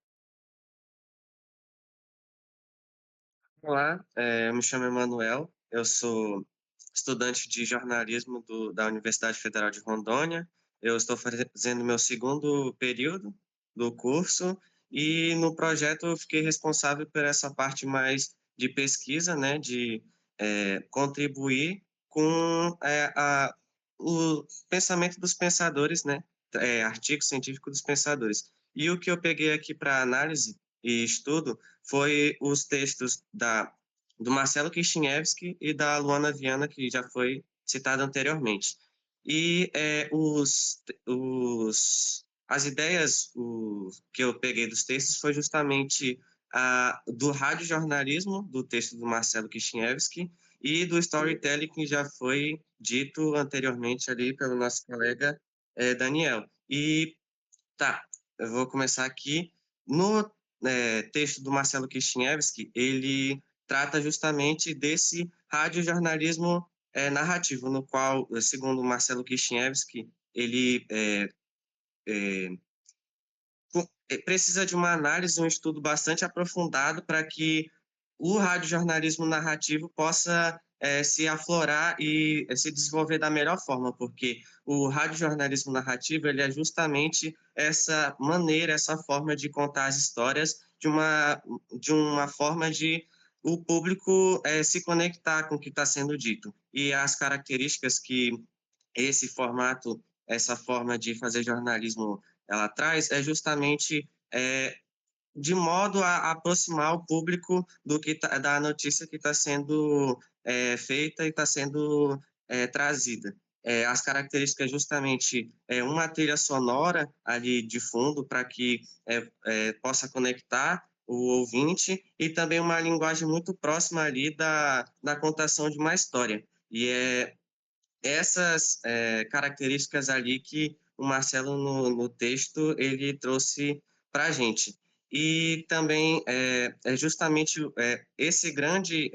Olá, eu me chamo Emanuel, eu sou estudante de jornalismo da Universidade Federal de Rondônia. Eu estou fazendo meu segundo período do curso e no projeto eu fiquei responsável por essa parte mais de pesquisa, né, de contribuir com o pensamento dos pensadores, né, artigo científico dos pensadores. E o que eu peguei aqui para análise e estudo foi os textos do Marcelo Kishinevski e da Luana Viana, que já foi citado anteriormente. E as ideias que eu peguei dos textos foi justamente do radiojornalismo, do texto do Marcelo Kishinevski, e do storytelling, que já foi dito anteriormente ali pelo nosso colega Daniel. E tá, eu vou começar aqui. No texto do Marcelo Kishinevski, ele trata justamente desse radiojornalismo narrativo, no qual, segundo Marcelo Kishinevski, ele precisa de uma análise, um estudo bastante aprofundado para que o radiojornalismo narrativo possa se aflorar e se desenvolver da melhor forma, porque o radiojornalismo narrativo ele é justamente essa maneira, essa forma de contar as histórias de uma forma de o público se conectar com o que está sendo dito. E as características que esse formato, essa forma de fazer jornalismo, ela traz é justamente de modo a aproximar o público da notícia que está sendo feita e está sendo trazida. As características justamente uma trilha sonora ali de fundo para que possa conectar o ouvinte e também uma linguagem muito próxima ali da contação de uma história. E essas características ali que o Marcelo no texto ele trouxe para a gente. E também é justamente esse grande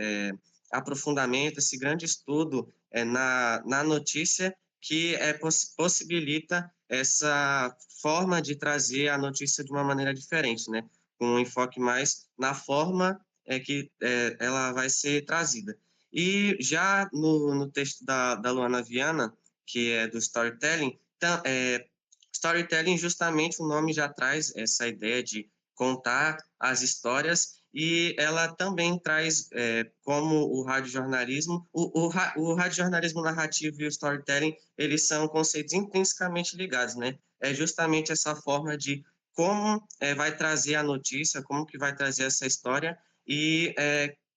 aprofundamento, esse grande estudo na notícia que possibilita essa forma de trazer a notícia de uma maneira diferente, né? Com um enfoque mais na forma que ela vai ser trazida. E já no texto da Luana Viana, que é do storytelling, storytelling, justamente o nome já traz essa ideia de contar as histórias, e ela também traz como o radiojornalismo, o radiojornalismo narrativo e o storytelling, eles são conceitos intrinsecamente ligados, né? É justamente essa forma de como vai trazer a notícia, como que vai trazer essa história, e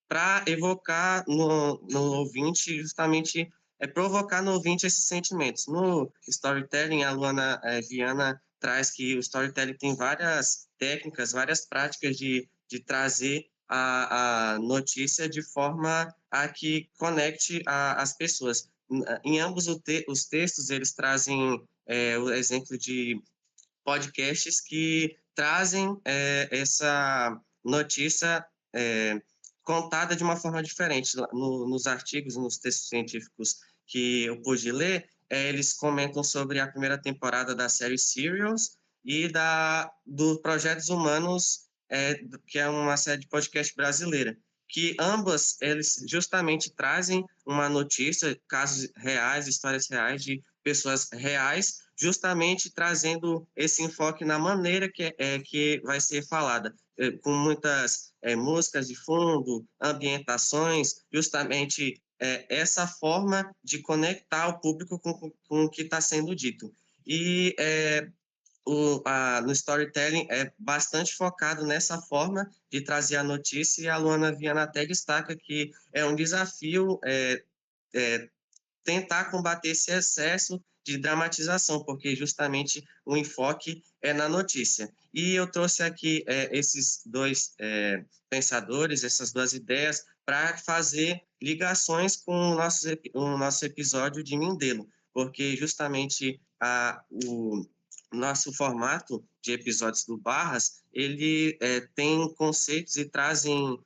para evocar no ouvinte, justamente provocar no ouvinte esses sentimentos. No storytelling, a Luana Viana traz que o storytelling tem várias técnicas, várias práticas de trazer a notícia de forma a que conecte as pessoas. Em ambos os textos, eles trazem o exemplo de podcasts que trazem essa notícia contada de uma forma diferente. Nos artigos, nos textos científicos que eu pude ler, eles comentam sobre a primeira temporada da série Serials e do Projetos Humanos, que é uma série de podcast brasileira, que ambas, eles justamente trazem uma notícia, casos reais, histórias reais de pessoas reais, justamente trazendo esse enfoque na maneira que vai ser falada, com muitas músicas de fundo, ambientações, justamente essa forma de conectar o público com o que está sendo dito. E no storytelling é bastante focado nessa forma de trazer a notícia, e a Luana Viana até destaca que é um desafio tentar combater esse excesso de dramatização, porque justamente o enfoque é na notícia. E eu trouxe aqui esses dois pensadores, essas duas ideias, para fazer ligações com o nosso episódio de Mindelo, porque justamente o nosso formato de episódios do Barras, ele tem conceitos e trazem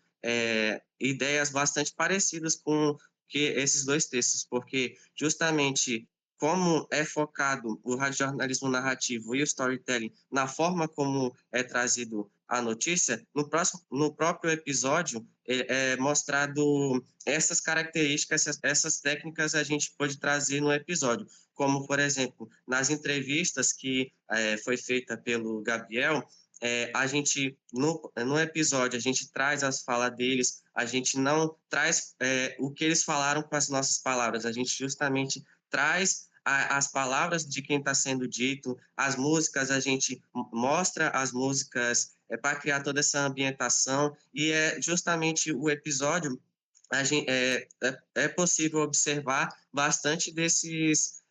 ideias bastante parecidas com que esses dois textos, porque justamente como é focado o radiojornalismo narrativo e o storytelling na forma como é trazido a notícia, no próprio episódio é mostrado essas características, essas técnicas a gente pode trazer no episódio, como, por exemplo, nas entrevistas que foi feita pelo Gabriel, a gente, no episódio, a gente traz as falas deles, a gente não traz o que eles falaram com as nossas palavras, a gente justamente traz as palavras de quem está sendo dito, as músicas, a gente mostra as músicas para criar toda essa ambientação, e é justamente o episódio, é possível observar bastante desses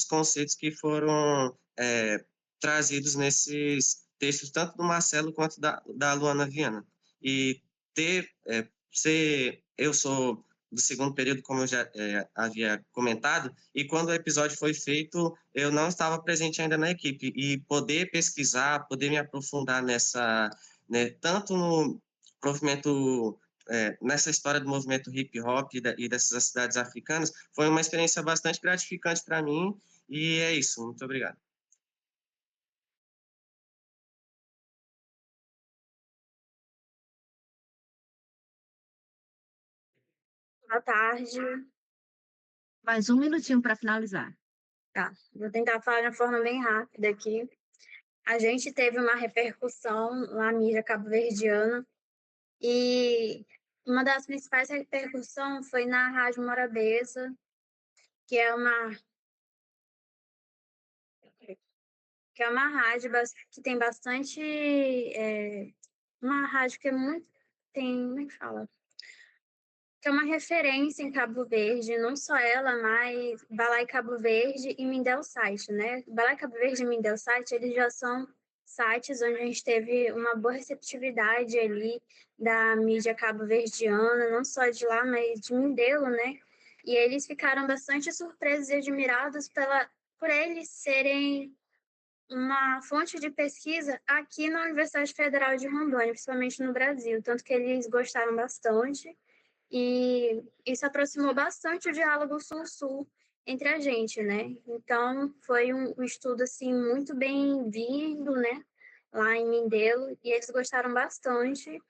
conceitos que foram trazidos nesses textos, tanto do Marcelo quanto da Luana Viana. E eu sou do segundo período, como eu já havia comentado, e quando o episódio foi feito, eu não estava presente ainda na equipe, e poder pesquisar, poder me aprofundar tanto no movimento, nessa história do movimento hip hop e dessas cidades africanas, foi uma experiência bastante gratificante para mim, e é isso, muito obrigado. Boa tarde. Mais um minutinho para finalizar. Tá, vou tentar falar de uma forma bem rápida aqui. A gente teve uma repercussão na mídia cabo-verdiana e uma das principais repercussões foi na Rádio Morabeza, que é uma rádio que tem bastante... uma rádio que é muito... tem... como é que fala? Que é uma referência em Cabo Verde, não só ela, mas Balai Cabo Verde e Mindel Site, né? Balai Cabo Verde e Mindel Site, eles já são sites onde a gente teve uma boa receptividade ali da mídia cabo-verdiana, não só de lá, mas de Mindelo, né? E eles ficaram bastante surpresos e admirados por eles serem uma fonte de pesquisa aqui na Universidade Federal de Rondônia, principalmente no Brasil, tanto que eles gostaram bastante. E isso aproximou bastante o diálogo sul-sul entre a gente, né? Então, foi um estudo, assim, muito bem-vindo, né? Lá em Mindelo, e eles gostaram bastante,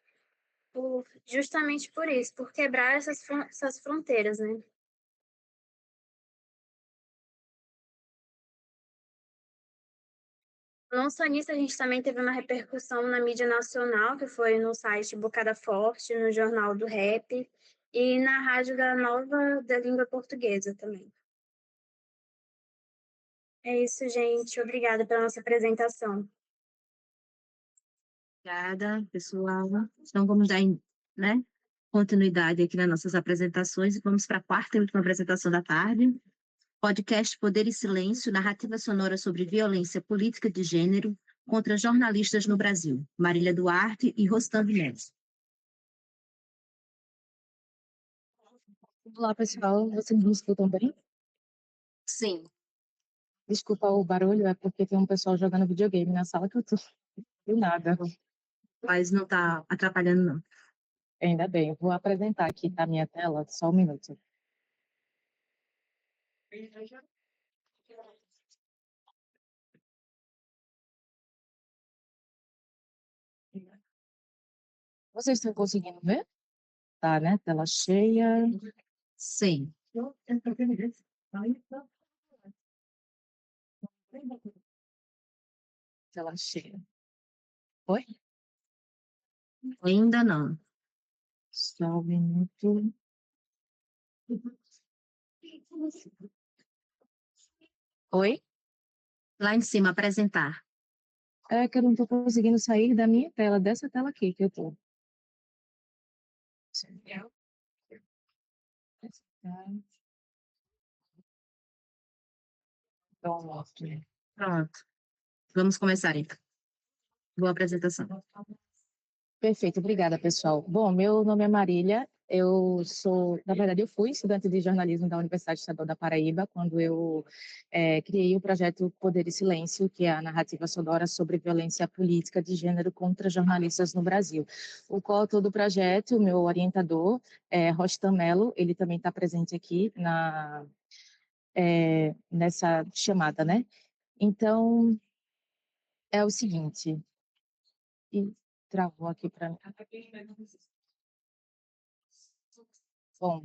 justamente por isso, por quebrar essas fronteiras, né? Não só nisso, a gente também teve uma repercussão na mídia nacional, que foi no site Bocada Forte, no Jornal do Rap, e na Rádio da Nova da Língua Portuguesa também. É isso, gente. Obrigada pela nossa apresentação. Obrigada, pessoal. Então, vamos dar, né, continuidade aqui nas nossas apresentações e vamos para a quarta e última apresentação da tarde. Podcast Poder e Silêncio, narrativa sonora sobre violência política de gênero contra jornalistas no Brasil. Marília Duarte e Rostam Neves. Olá, pessoal. Vocês me escutam bem? Sim. Desculpa o barulho, é porque tem um pessoal jogando videogame na sala que eu tô. Do nada. Mas não está atrapalhando, não. Ainda bem. Vou apresentar aqui na minha tela, só um minuto. Vocês estão conseguindo ver? Tá, né? Tela cheia. Sim. Tela cheia. Oi? Ainda não. Só um minuto. Oi? Lá em cima, apresentar. É que eu não estou conseguindo sair da minha tela, dessa tela aqui que eu estou. Pronto. Vamos começar, então. Boa apresentação. Perfeito, obrigada, pessoal. Bom, meu nome é Marília, na verdade, eu fui estudante de jornalismo da Universidade Estadual da Paraíba, quando eu criei o projeto Poder e Silêncio, que é a narrativa sonora sobre violência política de gênero contra jornalistas no Brasil. O coautor do projeto, o meu orientador, é Rostam Melo, ele também está presente aqui nessa chamada, né? Então, é o seguinte, e travou aqui para mim. Bom,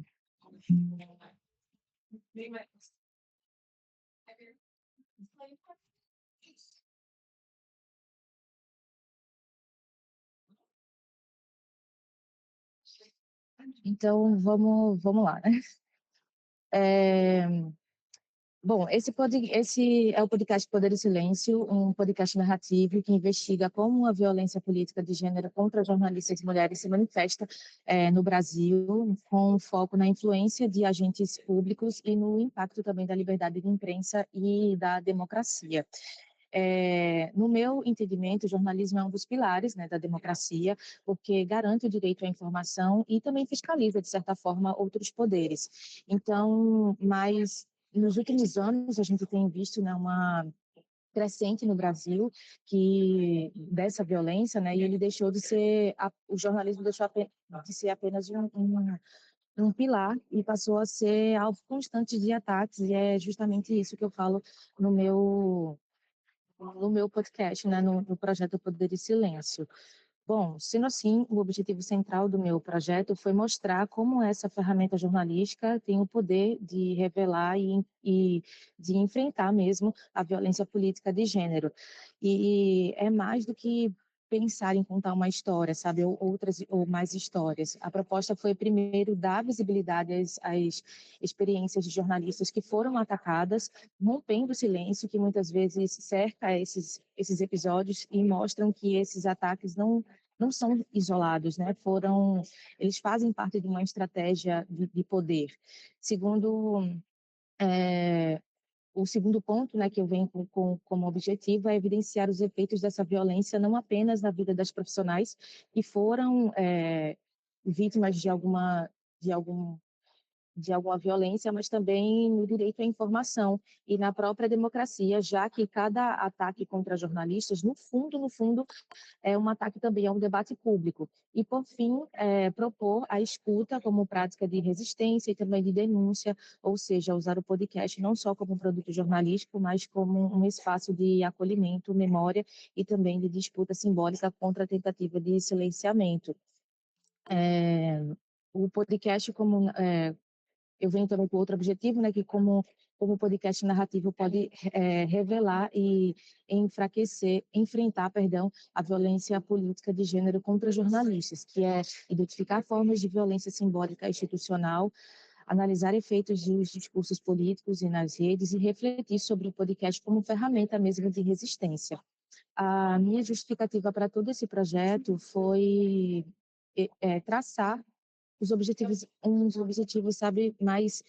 então vamos lá, né? Bom, esse é o podcast Poder e Silêncio, um podcast narrativo que investiga como a violência política de gênero contra jornalistas e mulheres se manifesta no Brasil, com foco na influência de agentes públicos e no impacto também da liberdade de imprensa e da democracia. No meu entendimento, o jornalismo é um dos pilares, né, da democracia, porque garante o direito à informação e também fiscaliza, de certa forma, outros poderes. Então, mas nos últimos anos a gente tem visto, né, uma crescente no Brasil que dessa violência, né, e ele deixou de ser o jornalismo deixou de ser apenas um pilar e passou a ser alvo constante de ataques, e é justamente isso que eu falo no meu podcast, né, no projeto Poder e Silêncio. Bom, sendo assim, o objetivo central do meu projeto foi mostrar como essa ferramenta jornalística tem o poder de revelar e de enfrentar mesmo a violência política de gênero. E é mais do que pensar em contar uma história, sabe, ou mais histórias. A proposta foi primeiro dar visibilidade às experiências de jornalistas que foram atacadas, rompendo o silêncio que muitas vezes cerca esses episódios e mostram que esses ataques não são isolados, né? Eles fazem parte de uma estratégia de poder. O segundo ponto, né, que eu venho como objetivo é evidenciar os efeitos dessa violência não apenas na vida das profissionais que foram vítimas de algum de alguma violência, mas também no direito à informação e na própria democracia, já que cada ataque contra jornalistas, no fundo, é um ataque também a um debate público. E, por fim, propor a escuta como prática de resistência e também de denúncia, ou seja, usar o podcast não só como um produto jornalístico, mas como um espaço de acolhimento, memória e também de disputa simbólica contra a tentativa de silenciamento. O podcast eu venho também com outro objetivo, né, que como podcast narrativo pode revelar e enfrentar, perdão, a violência política de gênero contra jornalistas, que é identificar formas de violência simbólica institucional, analisar efeitos dos discursos políticos e nas redes e refletir sobre o podcast como ferramenta mesmo de resistência. A minha justificativa para todo esse projeto foi traçar uns objetivos, sabe, mais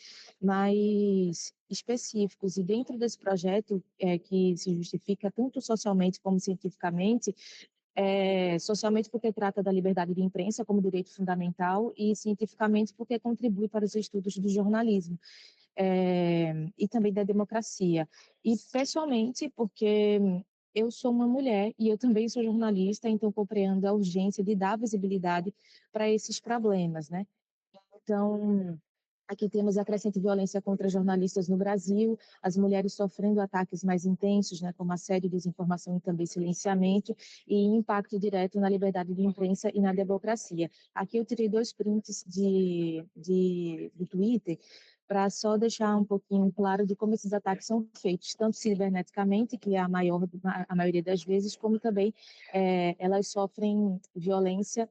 específicos. E dentro desse projeto, que se justifica tanto socialmente como cientificamente, socialmente porque trata da liberdade de imprensa como direito fundamental e cientificamente porque contribui para os estudos do jornalismo. E também da democracia. E, pessoalmente, porque eu sou uma mulher e eu também sou jornalista, então compreendo a urgência de dar visibilidade para esses problemas, né? Então, aqui temos a crescente violência contra jornalistas no Brasil, as mulheres sofrendo ataques mais intensos, né, como assédio, desinformação e também silenciamento, e impacto direto na liberdade de imprensa e na democracia. Aqui eu tirei 2 prints do Twitter, para só deixar um pouquinho claro de como esses ataques são feitos, tanto ciberneticamente, que é a maioria das vezes, como também elas sofrem violência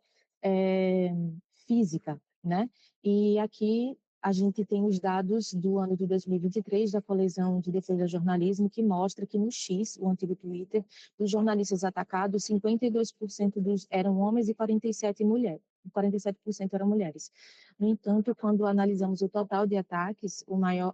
física, né? E aqui a gente tem os dados do ano de 2023 da Coalizão de Defesa do Jornalismo, que mostra que no X, o antigo Twitter, dos jornalistas atacados, 52% eram homens e 47% mulheres. 47% eram mulheres. No entanto, quando analisamos o total de ataques,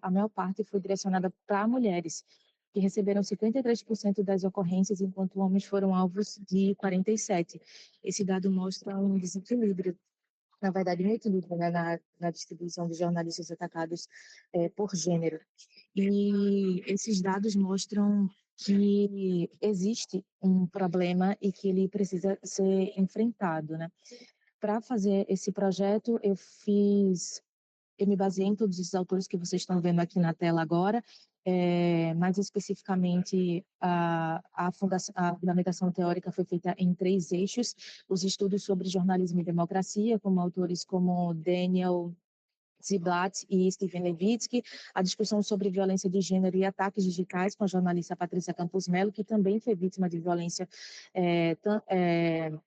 a maior parte foi direcionada para mulheres, que receberam 53% das ocorrências, enquanto homens foram alvos de 47%. Esse dado mostra um desequilíbrio, na verdade, um equilíbrio, né, na distribuição de jornalistas atacados por gênero. E esses dados mostram que existe um problema e que ele precisa ser enfrentado, né? Para fazer esse projeto, eu me baseei em todos esses autores que vocês estão vendo aqui na tela agora, mais especificamente a fundamentação teórica foi feita em 3 eixos: os estudos sobre jornalismo e democracia, com autores como Daniel Ziblatt e Steven Levitsky, a discussão sobre violência de gênero e ataques digitais com a jornalista Patrícia Campos Melo, que também foi vítima de violência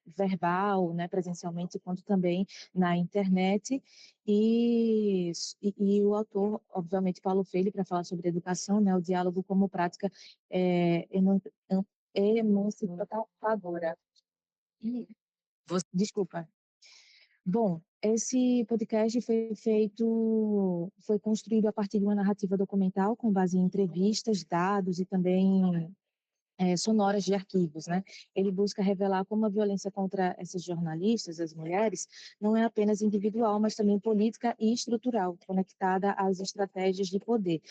verbal, né, presencialmente, quanto também na internet, e o autor, obviamente, Paulo Freire, para falar sobre educação, né, o diálogo como prática emancipadora. Desculpa. Bom, esse podcast foi construído a partir de uma narrativa documental com base em entrevistas, dados e também sonoras de arquivos, né? Ele busca revelar como a violência contra essas jornalistas, as mulheres, não é apenas individual, mas também política e estrutural, conectada às estratégias de poder.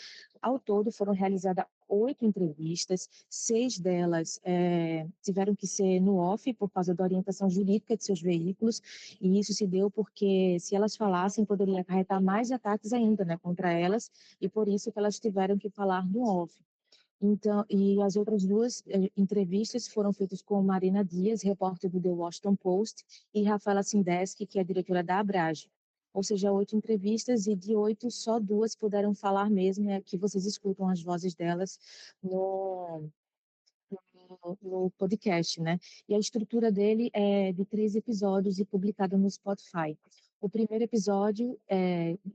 Ao todo, foram realizadas 8 entrevistas, 6 delas tiveram que ser no off, por causa da orientação jurídica de seus veículos, e isso se deu porque, se elas falassem, poderia acarretar mais ataques ainda, né, contra elas, e por isso que elas tiveram que falar no off. Então, e as outras 2 entrevistas foram feitas com Marina Dias, repórter do The Washington Post, e Rafaela Sindeski, que é diretora da Abrage. Ou seja, 8 entrevistas, e de 8, só 2 puderam falar mesmo, que vocês escutam as vozes delas no podcast, né? E a estrutura dele é de 3 episódios e publicado no Spotify. O primeiro episódio,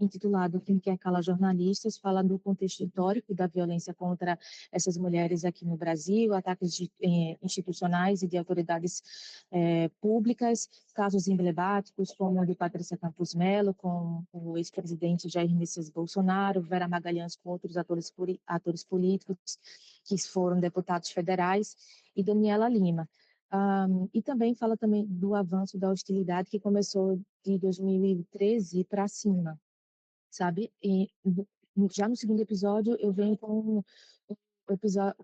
intitulado Quem Quer Calar Jornalistas, fala do contexto histórico da violência contra essas mulheres aqui no Brasil, ataques institucionais e de autoridades públicas, casos emblemáticos como o de Patrícia Campos Melo com o ex-presidente Jair Messias Bolsonaro, Vera Magalhães com outros atores políticos que foram deputados federais, e Daniela Lima. E também fala também do avanço da hostilidade que começou de 2013 para cima, sabe? E já no segundo episódio eu venho com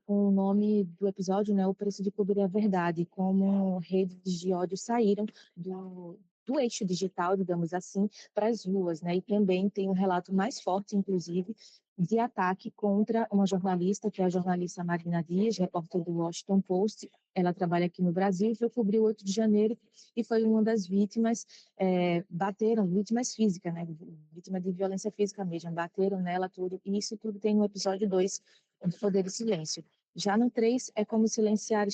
o nome do episódio, né, O Preço de Cobrir a Verdade, como redes de ódio saíram do eixo digital, digamos assim, para as ruas, né? E também tem um relato mais forte, inclusive, de ataque contra uma jornalista, que é a jornalista Marina Dias, repórter do Washington Post. Ela trabalha aqui no Brasil, foi cobrir o 8 de janeiro e foi uma das vítimas, vítimas físicas, né? Vítima de violência física mesmo, bateram nela, tudo. E isso tudo tem no episódio 2, do Poder e Silêncio. Já no 3, é como silenciar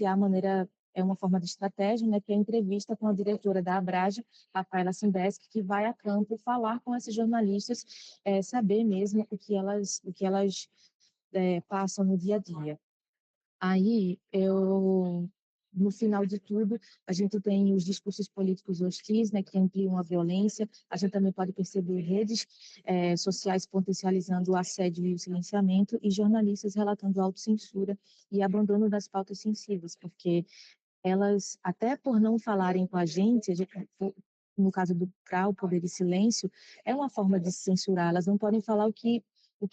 a maneira, é uma forma de estratégia, né, que é a entrevista com a diretora da Abrage, Rafaela Sindeski, que vai a campo falar com esses jornalistas, saber mesmo o que elas passam no dia a dia. Aí, no final de tudo, a gente tem os discursos políticos hostis, né, que ampliam a violência. A gente também pode perceber redes sociais potencializando o assédio e o silenciamento, e jornalistas relatando autocensura e abandono das pautas sensíveis, porque elas, até por não falarem com a gente, no caso do CRA, o Poder e Silêncio, é uma forma de se censurar. Elas não podem falar o que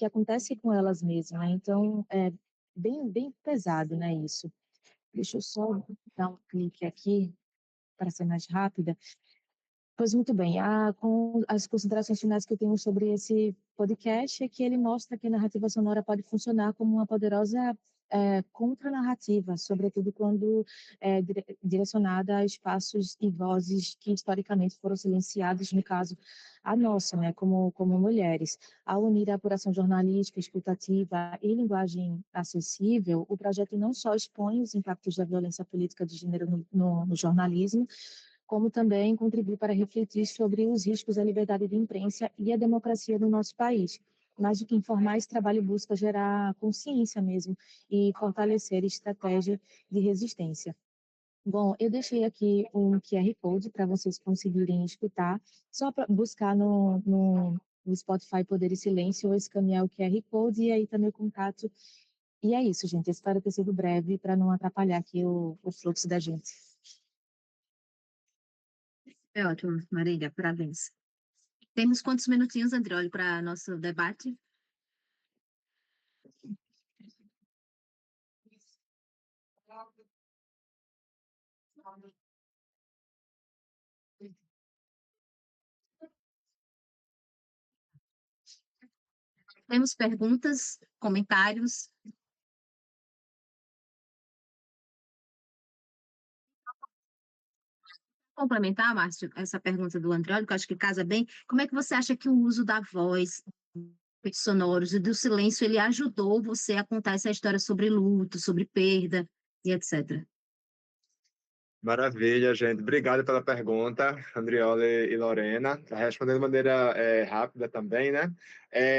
acontece com elas mesmas, né? Então, é bem pesado, né, isso. Deixa eu só dar um clique aqui para ser mais rápida. Pois muito bem, com as considerações finais que eu tenho sobre esse podcast é que ele mostra que a narrativa sonora pode funcionar como uma poderosa contranarrativa, sobretudo quando direcionada a espaços e vozes que historicamente foram silenciados, no caso, a nossa, né, como mulheres. Ao unir a apuração jornalística, escutativa e linguagem acessível, o projeto não só expõe os impactos da violência política de gênero no jornalismo, como também contribui para refletir sobre os riscos à liberdade de imprensa e à democracia no nosso país. Mais do que informar, esse trabalho busca gerar consciência mesmo e fortalecer estratégia de resistência. Bom, eu deixei aqui um QR Code para vocês conseguirem escutar, só para buscar no Spotify Poder e Silêncio ou escanear o QR Code e aí tá meu contato. E é isso, gente. Espero ter sido breve para não atrapalhar aqui o fluxo da gente. É ótimo, Marília, parabéns. Temos quantos minutinhos, Andrioli, para nosso debate? Temos perguntas, comentários? Complementar, Márcio, essa pergunta do Andrioli, que eu acho que casa bem. Como é que você acha que o uso da voz, efeitos sonoros e do silêncio, ele ajudou você a contar essa história sobre luto, sobre perda e etc? Maravilha, gente. Obrigado pela pergunta, Andriole e Lorena. Respondendo de maneira rápida também, né?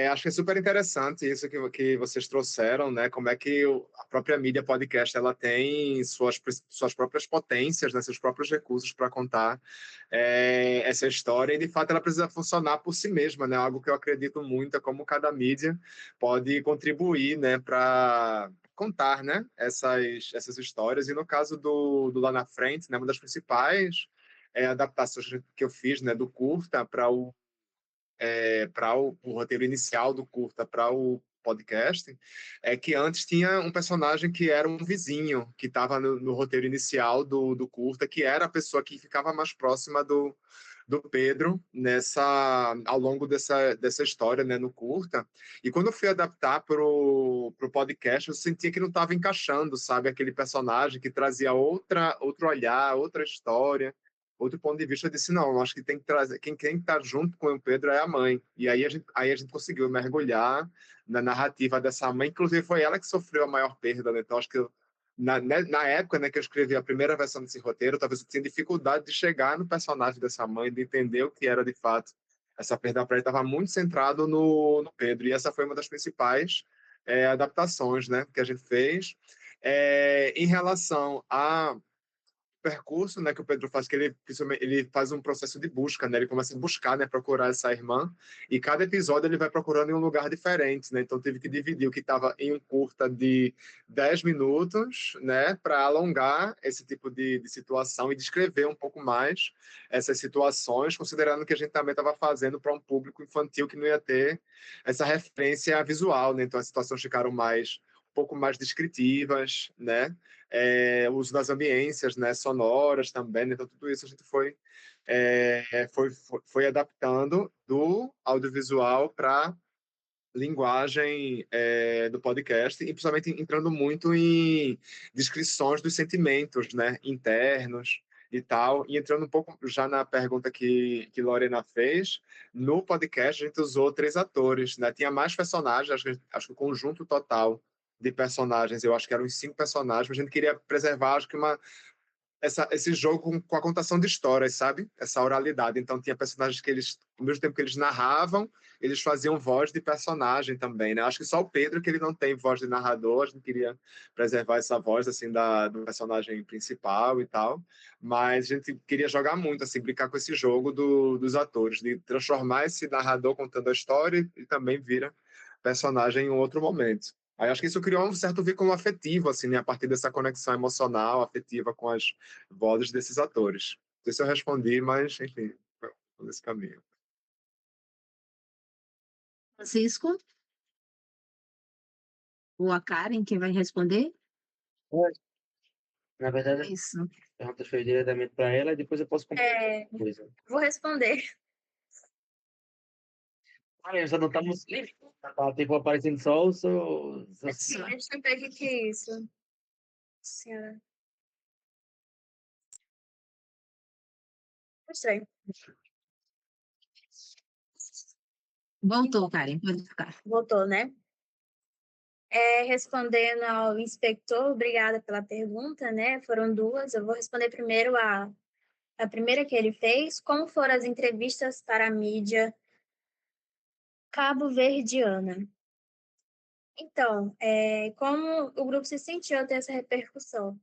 Acho que é super interessante isso que vocês trouxeram, né? Como é que a própria mídia podcast ela tem suas próprias potências, né? Seus próprios recursos para contar essa história e, de fato, ela precisa funcionar por si mesma, né? Algo que eu acredito muito é como cada mídia pode contribuir, né? Para contar, né, essas histórias. E no caso do Lá na Frente, né, uma das principais adaptações que eu fiz, né, do curta para o roteiro inicial do curta para o podcast, é que antes tinha um personagem que era um vizinho, que estava no roteiro inicial do curta, que era a pessoa que ficava mais próxima do Pedro ao longo dessa história, né, no curta. E quando eu fui adaptar pro podcast, eu sentia que não estava encaixando, sabe, aquele personagem que trazia outro olhar, outra história, outro ponto de vista. Eu disse, não, acho que tem que trazer, quem está junto com o Pedro é a mãe. E aí a gente conseguiu mergulhar na narrativa dessa mãe, inclusive foi ela que sofreu a maior perda, né? Então acho que na época, né, que eu escrevi a primeira versão desse roteiro, talvez eu tinha dificuldade de chegar no personagem dessa mãe, de entender o que era de fato essa perda para ele. Estava muito centrado no Pedro, e essa foi uma das principais adaptações, né, que a gente fez. Em relação a percurso, né, que o Pedro faz, que ele faz um processo de busca, né, ele começa a buscar, né, procurar essa irmã, e cada episódio ele vai procurando em um lugar diferente, né, então teve que dividir o que estava em um curta de 10 minutos, né, para alongar esse tipo de situação e descrever um pouco mais essas situações, considerando que a gente também estava fazendo para um público infantil que não ia ter essa referência visual, né, então as situações ficaram um pouco mais descritivas, né, o uso das ambiências, né, sonoras também, né? Então tudo isso a gente foi adaptando do audiovisual para linguagem do podcast e principalmente entrando muito em descrições dos sentimentos, né, internos e tal, e entrando um pouco já na pergunta que Lorena fez. No podcast a gente usou 3 atores, né, tinha mais personagens, acho que o conjunto total de personagens, eu acho que eram uns 5 personagens, mas a gente queria preservar, acho que esse jogo com a contação de histórias, sabe? Essa oralidade. Então, tinha personagens que eles, ao mesmo tempo que eles narravam, eles faziam voz de personagem também, né? Acho que só o Pedro que ele não tem voz de narrador, a gente queria preservar essa voz, assim, do personagem principal e tal, mas a gente queria jogar muito, assim, brincar com esse jogo dos atores, de transformar esse narrador contando a história e também vira personagem em um outro momento. Aí acho que isso criou um certo vínculo afetivo, assim, né? A partir dessa conexão emocional, afetiva com as vozes desses atores. Não sei se eu respondi, mas, enfim, foi nesse caminho. Francisco ou a Karen, quem vai responder? Na verdade, Isso. a pergunta foi diretamente para ela e depois eu posso complementar coisa. Vou responder. Olha, já não estamos livres. Tá, tipo, aparecendo só o seu... Deixa eu ver o que é isso. Senhora. Estranho. Voltou, Karen, pode ficar. Voltou, né? Respondendo ao inspector, obrigada pela pergunta, né? Foram duas. Eu vou responder primeiro a primeira que ele fez. Como foram as entrevistas para a mídia cabo-verdiana? Então, como o grupo se sentiu ao ter essa repercussão?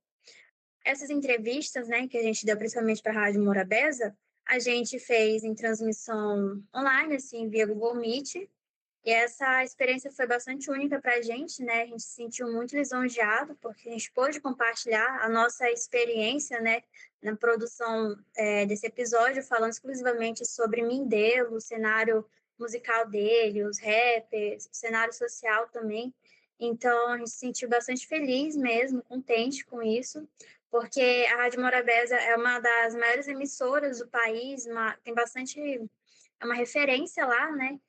Essas entrevistas, né, que a gente deu principalmente para a Rádio Morabeza, a gente fez em transmissão online, assim, via Google Meet, e essa experiência foi bastante única para a gente, né? A gente se sentiu muito lisonjeado, porque a gente pôde compartilhar a nossa experiência, né, na produção desse episódio, falando exclusivamente sobre Mindelo, o cenário musical dele, os rappers, o cenário social também. Então, a gente se sentiu bastante feliz mesmo, contente com isso, porque a Rádio Morabeza é uma das maiores emissoras do país, tem bastante, é uma referência lá, né?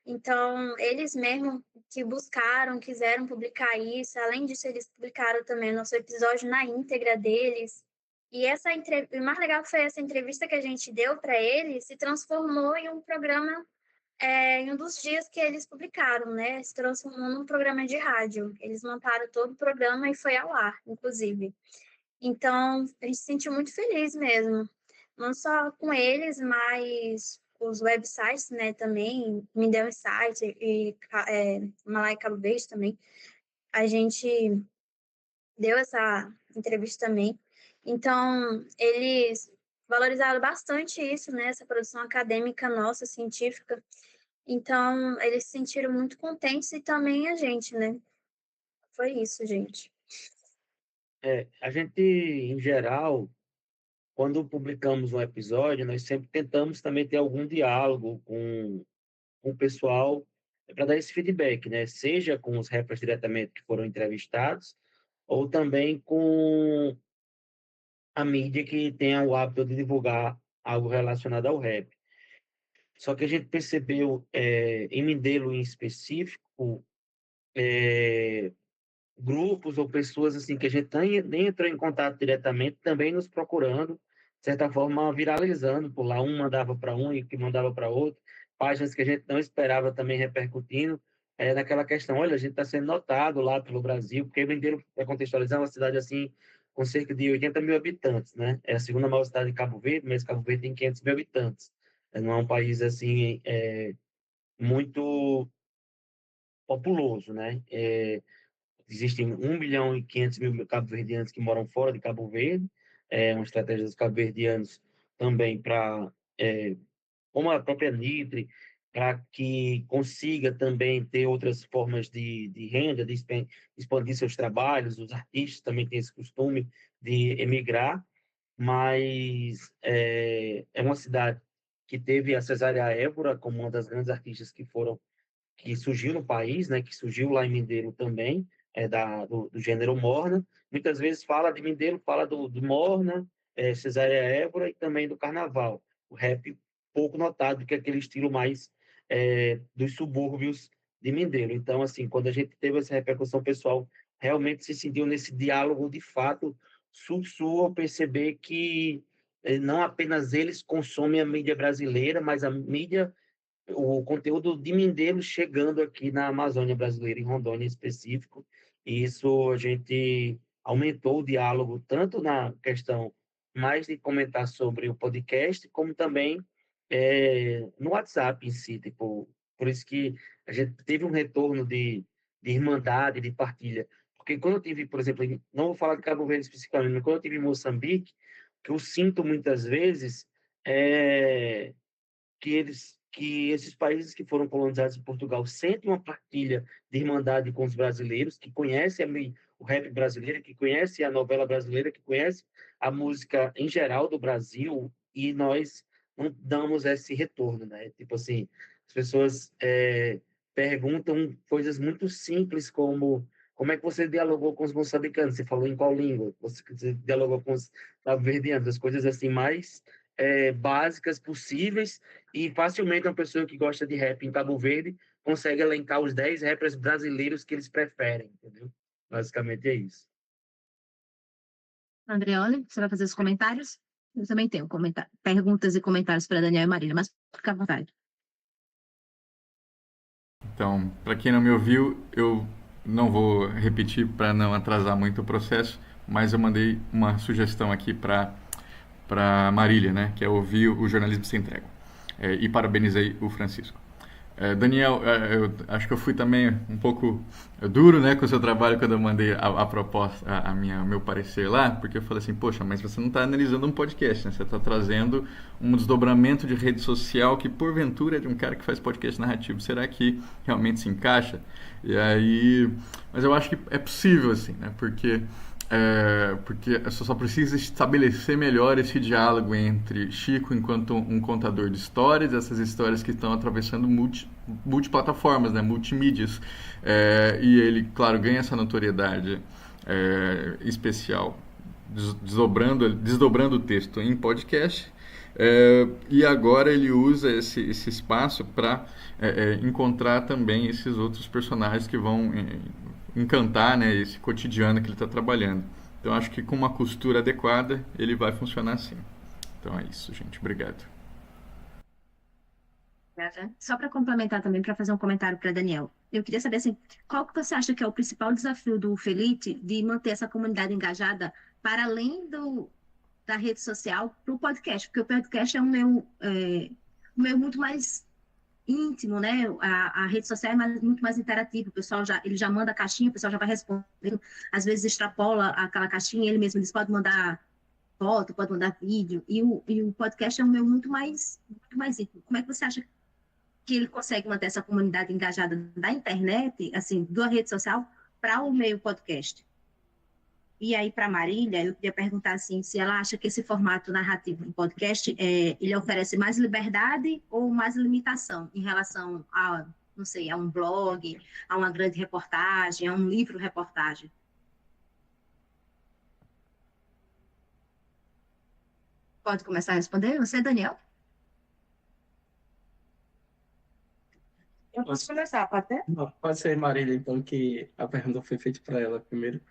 Então, eles mesmo que buscaram, quiseram publicar isso. Além disso, eles publicaram também o nosso episódio na íntegra deles. E o mais legal foi essa entrevista que a gente deu para eles se transformou em um programa, em um dos dias que eles publicaram, né? Se transformou num programa de rádio. Eles montaram todo o programa e foi ao ar, inclusive. Então, a gente se sentiu muito feliz mesmo. Não só com eles, mas os websites, né, também, Me Deu Insight e Malay Cabo Verde também. A gente deu essa entrevista também. Então, eles valorizaram bastante isso, né, essa produção acadêmica nossa, científica. Então, eles se sentiram muito contentes e também a gente, né? Foi isso, gente. A gente, em geral, quando publicamos um episódio, nós sempre tentamos também ter algum diálogo com o pessoal para dar esse feedback, né? Seja com os rappers diretamente que foram entrevistados, ou também com a mídia que tenha o hábito de divulgar algo relacionado ao rap. Só que a gente percebeu, em Mindelo em específico, grupos ou pessoas assim que a gente nem entrou em contato diretamente, também nos procurando, de certa forma viralizando por lá, um mandava para um e que mandava para outro, páginas que a gente não esperava também repercutindo, naquela questão, olha, a gente está sendo notado lá pelo Brasil, porque Mindelo, para contextualizar, é uma cidade assim com cerca de 80 mil habitantes, né? É a segunda maior cidade de Cabo Verde, mas Cabo Verde tem 500 mil habitantes. Não é um país assim muito populoso, né? Existem 1.500.000 cabo-verdianos que moram fora de Cabo Verde, uma estratégia dos cabo-verdianos também para, como a própria Nitre, para que consiga também ter outras formas de renda, de expandir seus trabalhos, os artistas também têm esse costume de emigrar, mas é uma cidade que teve a Cesária Évora como uma das grandes artistas que surgiu no país, né, que surgiu lá em Mindelo também, do gênero Morna. Muitas vezes fala de Mindelo, fala do Morna, Cesária Évora e também do Carnaval. O rap pouco notado, que é aquele estilo mais dos subúrbios de Mindelo. Então, assim, quando a gente teve essa repercussão pessoal, realmente se sentiu nesse diálogo de fato sul-sul ao perceber que não apenas eles consomem a mídia brasileira, mas a mídia o conteúdo de Mindelo chegando aqui na Amazônia brasileira, em Rondônia em específico, e isso a gente aumentou o diálogo tanto na questão mais de comentar sobre o podcast, como também no WhatsApp em si, tipo, por isso que a gente teve um retorno de irmandade, de partilha, porque quando eu tive, por exemplo, não vou falar de Cabo Verde especificamente, mas quando eu tive em Moçambique, que eu sinto muitas vezes é que esses países que foram colonizados por Portugal sentem uma partilha de irmandade com os brasileiros, que conhecem o rap brasileiro, que conhecem a novela brasileira, que conhecem a música em geral do Brasil, e nós não damos esse retorno, né? Tipo assim, as pessoas perguntam coisas muito simples como é que você dialogou com os moçambicanos? Você falou em qual língua? Você dialogou com os cabo-verdianos? As coisas assim mais básicas possíveis, e facilmente uma pessoa que gosta de rap em Cabo Verde consegue elencar os 10 rappers brasileiros que eles preferem, entendeu? Basicamente é isso. Andreoli, você vai fazer os comentários? Eu também tenho perguntas e comentários para Daniel e Marília, mas fica à vontade. Então, para quem não me ouviu, eu não vou repetir para não atrasar muito o processo, mas eu mandei uma sugestão aqui para Marília, né, que é ouvir o Jornalismo Sem Trégua. E parabenizei o Francisco. Daniel, eu acho que eu fui também um pouco duro, né, com o seu trabalho quando eu mandei a proposta, meu parecer lá, porque eu falei assim, poxa, mas você não está analisando um podcast, né? Você está trazendo um desdobramento de rede social que porventura é de um cara que faz podcast narrativo. Será que realmente se encaixa? E aí, mas eu acho que é possível, assim, né? Porque só precisa estabelecer melhor esse diálogo entre Chico enquanto um contador de histórias, essas histórias que estão atravessando multiplataformas, né, multimídias, e ele, claro, ganha essa notoriedade especial, desdobrando o texto em podcast, e agora ele usa esse espaço para encontrar também esses outros personagens que vão encantar, né, esse cotidiano que ele está trabalhando. Então, acho que com uma costura adequada, ele vai funcionar assim. Então, é isso, gente. Obrigado. Só para complementar também, para fazer um comentário para Daniel. Eu queria saber, assim, qual que você acha que é o principal desafio do Felite de manter essa comunidade engajada para além da rede social para o podcast? Porque o podcast é um meio muito mais íntimo, né? A rede social é muito mais interativa. O pessoal ele já manda a caixinha, o pessoal já vai respondendo. Às vezes extrapola aquela caixinha, ele mesmo pode mandar foto, pode mandar vídeo. E o podcast é um meio muito mais íntimo. Como é que você acha que ele consegue manter essa comunidade engajada da internet, assim, da rede social, para o meio podcast? E aí, para a Marília, eu queria perguntar assim, se ela acha que esse formato narrativo do podcast, ele oferece mais liberdade ou mais limitação em relação a, não sei, a um blog, a uma grande reportagem, a um livro-reportagem? Pode começar a responder? Você, Daniel? Eu posso começar, pode ser? Não, pode ser Marília, então, que a pergunta foi feita para ela primeiro.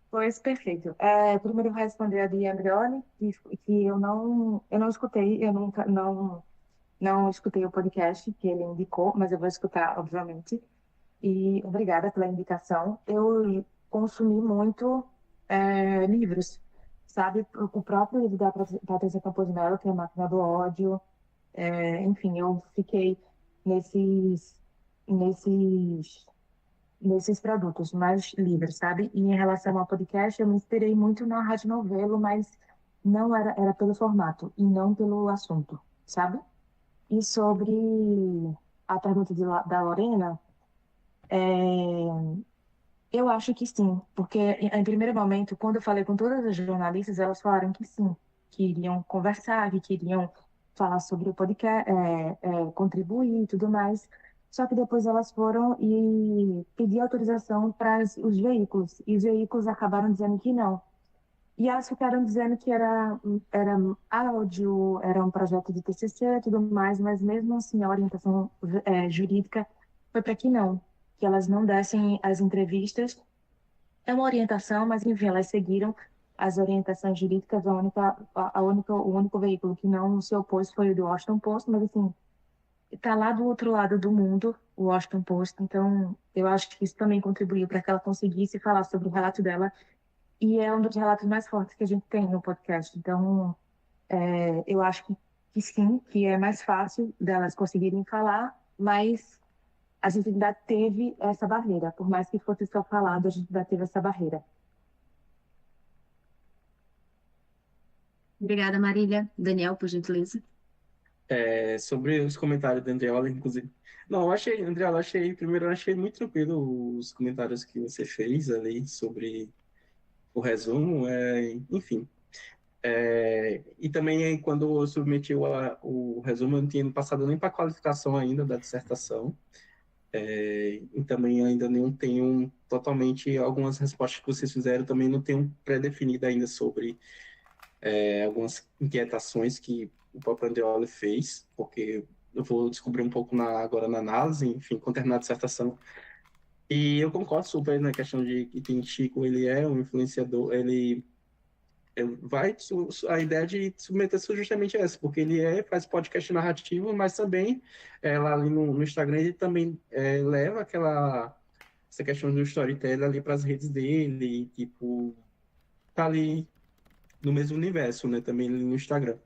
Pois, perfeito. Primeiro eu vou responder a de Andreoli, que eu não escutei, eu nunca, não escutei o podcast que ele indicou, mas eu vou escutar, obviamente. E obrigada pela indicação. Eu consumi muito livros, sabe? O próprio livro da Patrícia Campos Melo, que é A Máquina do Ódio. Enfim, eu fiquei nesses produtos mais livres, sabe? E em relação ao podcast, eu me inspirei muito na Rádio Novelo, mas não era pelo formato e não pelo assunto, sabe? E sobre a pergunta da Lorena, eu acho que sim, porque em primeiro momento, quando eu falei com todas as jornalistas, elas falaram que sim, que iriam conversar, que queriam falar sobre o podcast, contribuir e tudo mais. Só que depois elas foram e pedir autorização para os veículos, e os veículos acabaram dizendo que não. E elas ficaram dizendo que era áudio, era um projeto de TCC e tudo mais, mas mesmo assim a orientação jurídica foi para que não, que elas não dessem as entrevistas. É uma orientação, mas enfim, elas seguiram as orientações jurídicas. O único veículo que não se opôs foi o do Washington Post, mas assim, está lá do outro lado do mundo, o Washington Post, então eu acho que isso também contribuiu para que ela conseguisse falar sobre o relato dela, e é um dos relatos mais fortes que a gente tem no podcast. Então, eu acho que sim, que é mais fácil delas conseguirem falar, mas a gente ainda teve essa barreira. Por mais que fosse só falado, a gente ainda teve essa barreira. Obrigada, Marília. Daniel, por gentileza. Sobre os comentários da Andreola, inclusive. Não, Andreola, primeiro eu achei muito tranquilo os comentários que você fez ali sobre o resumo, enfim. E também, quando eu submeti o resumo, eu não tinha passado nem para a qualificação ainda da dissertação. E também ainda não tenho totalmente algumas respostas que vocês fizeram, também não tenho pré-definido ainda sobre algumas inquietações que o próprio Andreoli fez, porque eu vou descobrir um pouco agora na análise, enfim, quando terminar a dissertação. E eu concordo super na questão de que tem Chico, ele é um influenciador, ele a ideia de submeter-se justamente essa, porque ele faz podcast narrativo, mas também lá ali no Instagram ele também leva essa questão do storytelling ali para as redes dele, tipo, tá ali no mesmo universo, né, também ali no Instagram.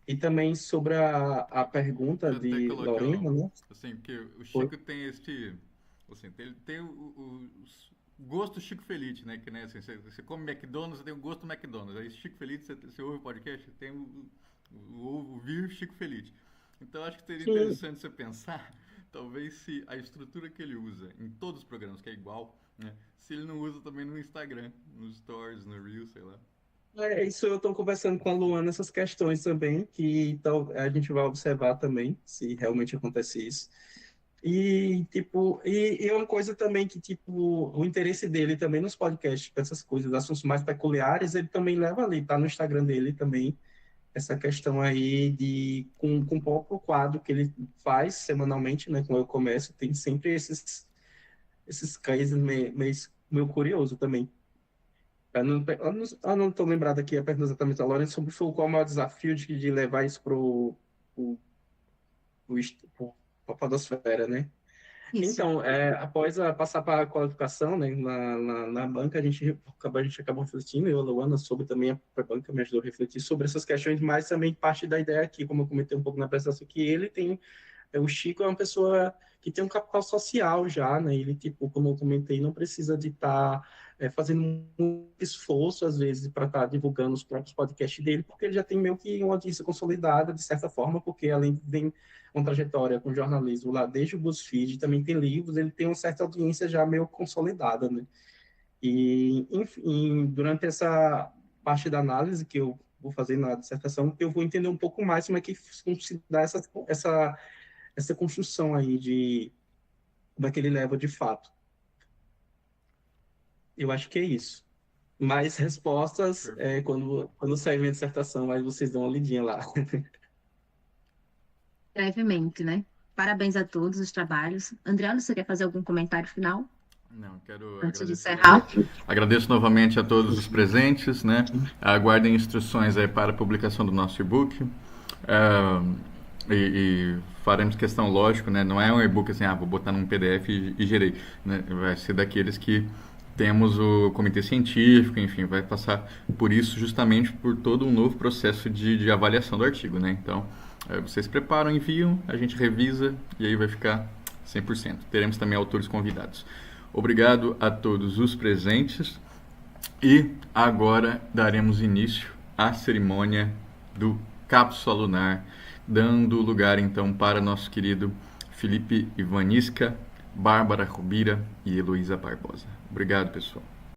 E também sobre a pergunta de Lorena, né? Assim, porque o Chico tem assim, ele tem o gosto Chico Felice, né? Que, né, assim, você come McDonald's, você tem o gosto do McDonald's. Aí Chico Felice, você ouve o podcast, tem o Vir Chico Felice. Então acho que seria interessante você pensar, talvez se a estrutura que ele usa em todos os programas, que é igual, né? Se ele não usa também no Instagram, nos Stories, no Reels, sei lá. Isso eu estou conversando com a Luana, essas questões também, que a gente vai observar também, se realmente acontece isso. E, tipo, e uma coisa também que, tipo, o interesse dele também nos podcasts, essas coisas, assuntos mais peculiares, ele também leva ali, tá no Instagram dele também, essa questão aí com o próprio quadro que ele faz semanalmente, né, com o Eu Começo, tem sempre esses cases meio curioso também. Eu não estou lembrado aqui a pergunta exatamente da Lorena sobre qual é o maior desafio de levar isso para a podosfera, né? Isso. Então, após passar para a qualificação, né, na banca, a gente acabou refletindo, eu e a Luana, sobre também a banca me ajudou a refletir sobre essas questões, mas também parte da ideia aqui, como eu comentei um pouco na apresentação, que ele tem, o Chico é uma pessoa que tem um capital social já, né, ele, tipo, como eu comentei, não precisa de estar fazendo um esforço, às vezes, para estar divulgando os próprios podcasts dele, porque ele já tem meio que uma audiência consolidada, de certa forma, porque além de uma trajetória com jornalismo lá desde o BuzzFeed, também tem livros, ele tem uma certa audiência já meio consolidada, né? E, enfim, durante essa parte da análise que eu vou fazer na dissertação, eu vou entender um pouco mais como é que se dá essa construção aí como é que ele leva de fato. Eu acho que é isso. Mais respostas quando sair minha dissertação, aí vocês dão uma lidinha lá. Brevemente, né? Parabéns a todos os trabalhos. Andriano, você quer fazer algum comentário final? Não, quero Antes de encerrar. Agradeço novamente a todos os presentes, né? Aguardem instruções aí para a publicação do nosso e-book. E faremos questão, lógico, né? Não é um e-book assim, vou botar num PDF e gerei, né? Vai ser daqueles que temos o comitê científico, enfim, vai passar por isso justamente por todo um novo processo de avaliação do artigo, né? Então, vocês preparam, enviam, a gente revisa e aí vai ficar 100%. Teremos também autores convidados. Obrigado a todos os presentes e agora daremos início à cerimônia do Cápsula Lunar, dando lugar então para nosso querido Felipe Ivanisca, Bárbara Rubira e Heloísa Barbosa. Obrigado, pessoal.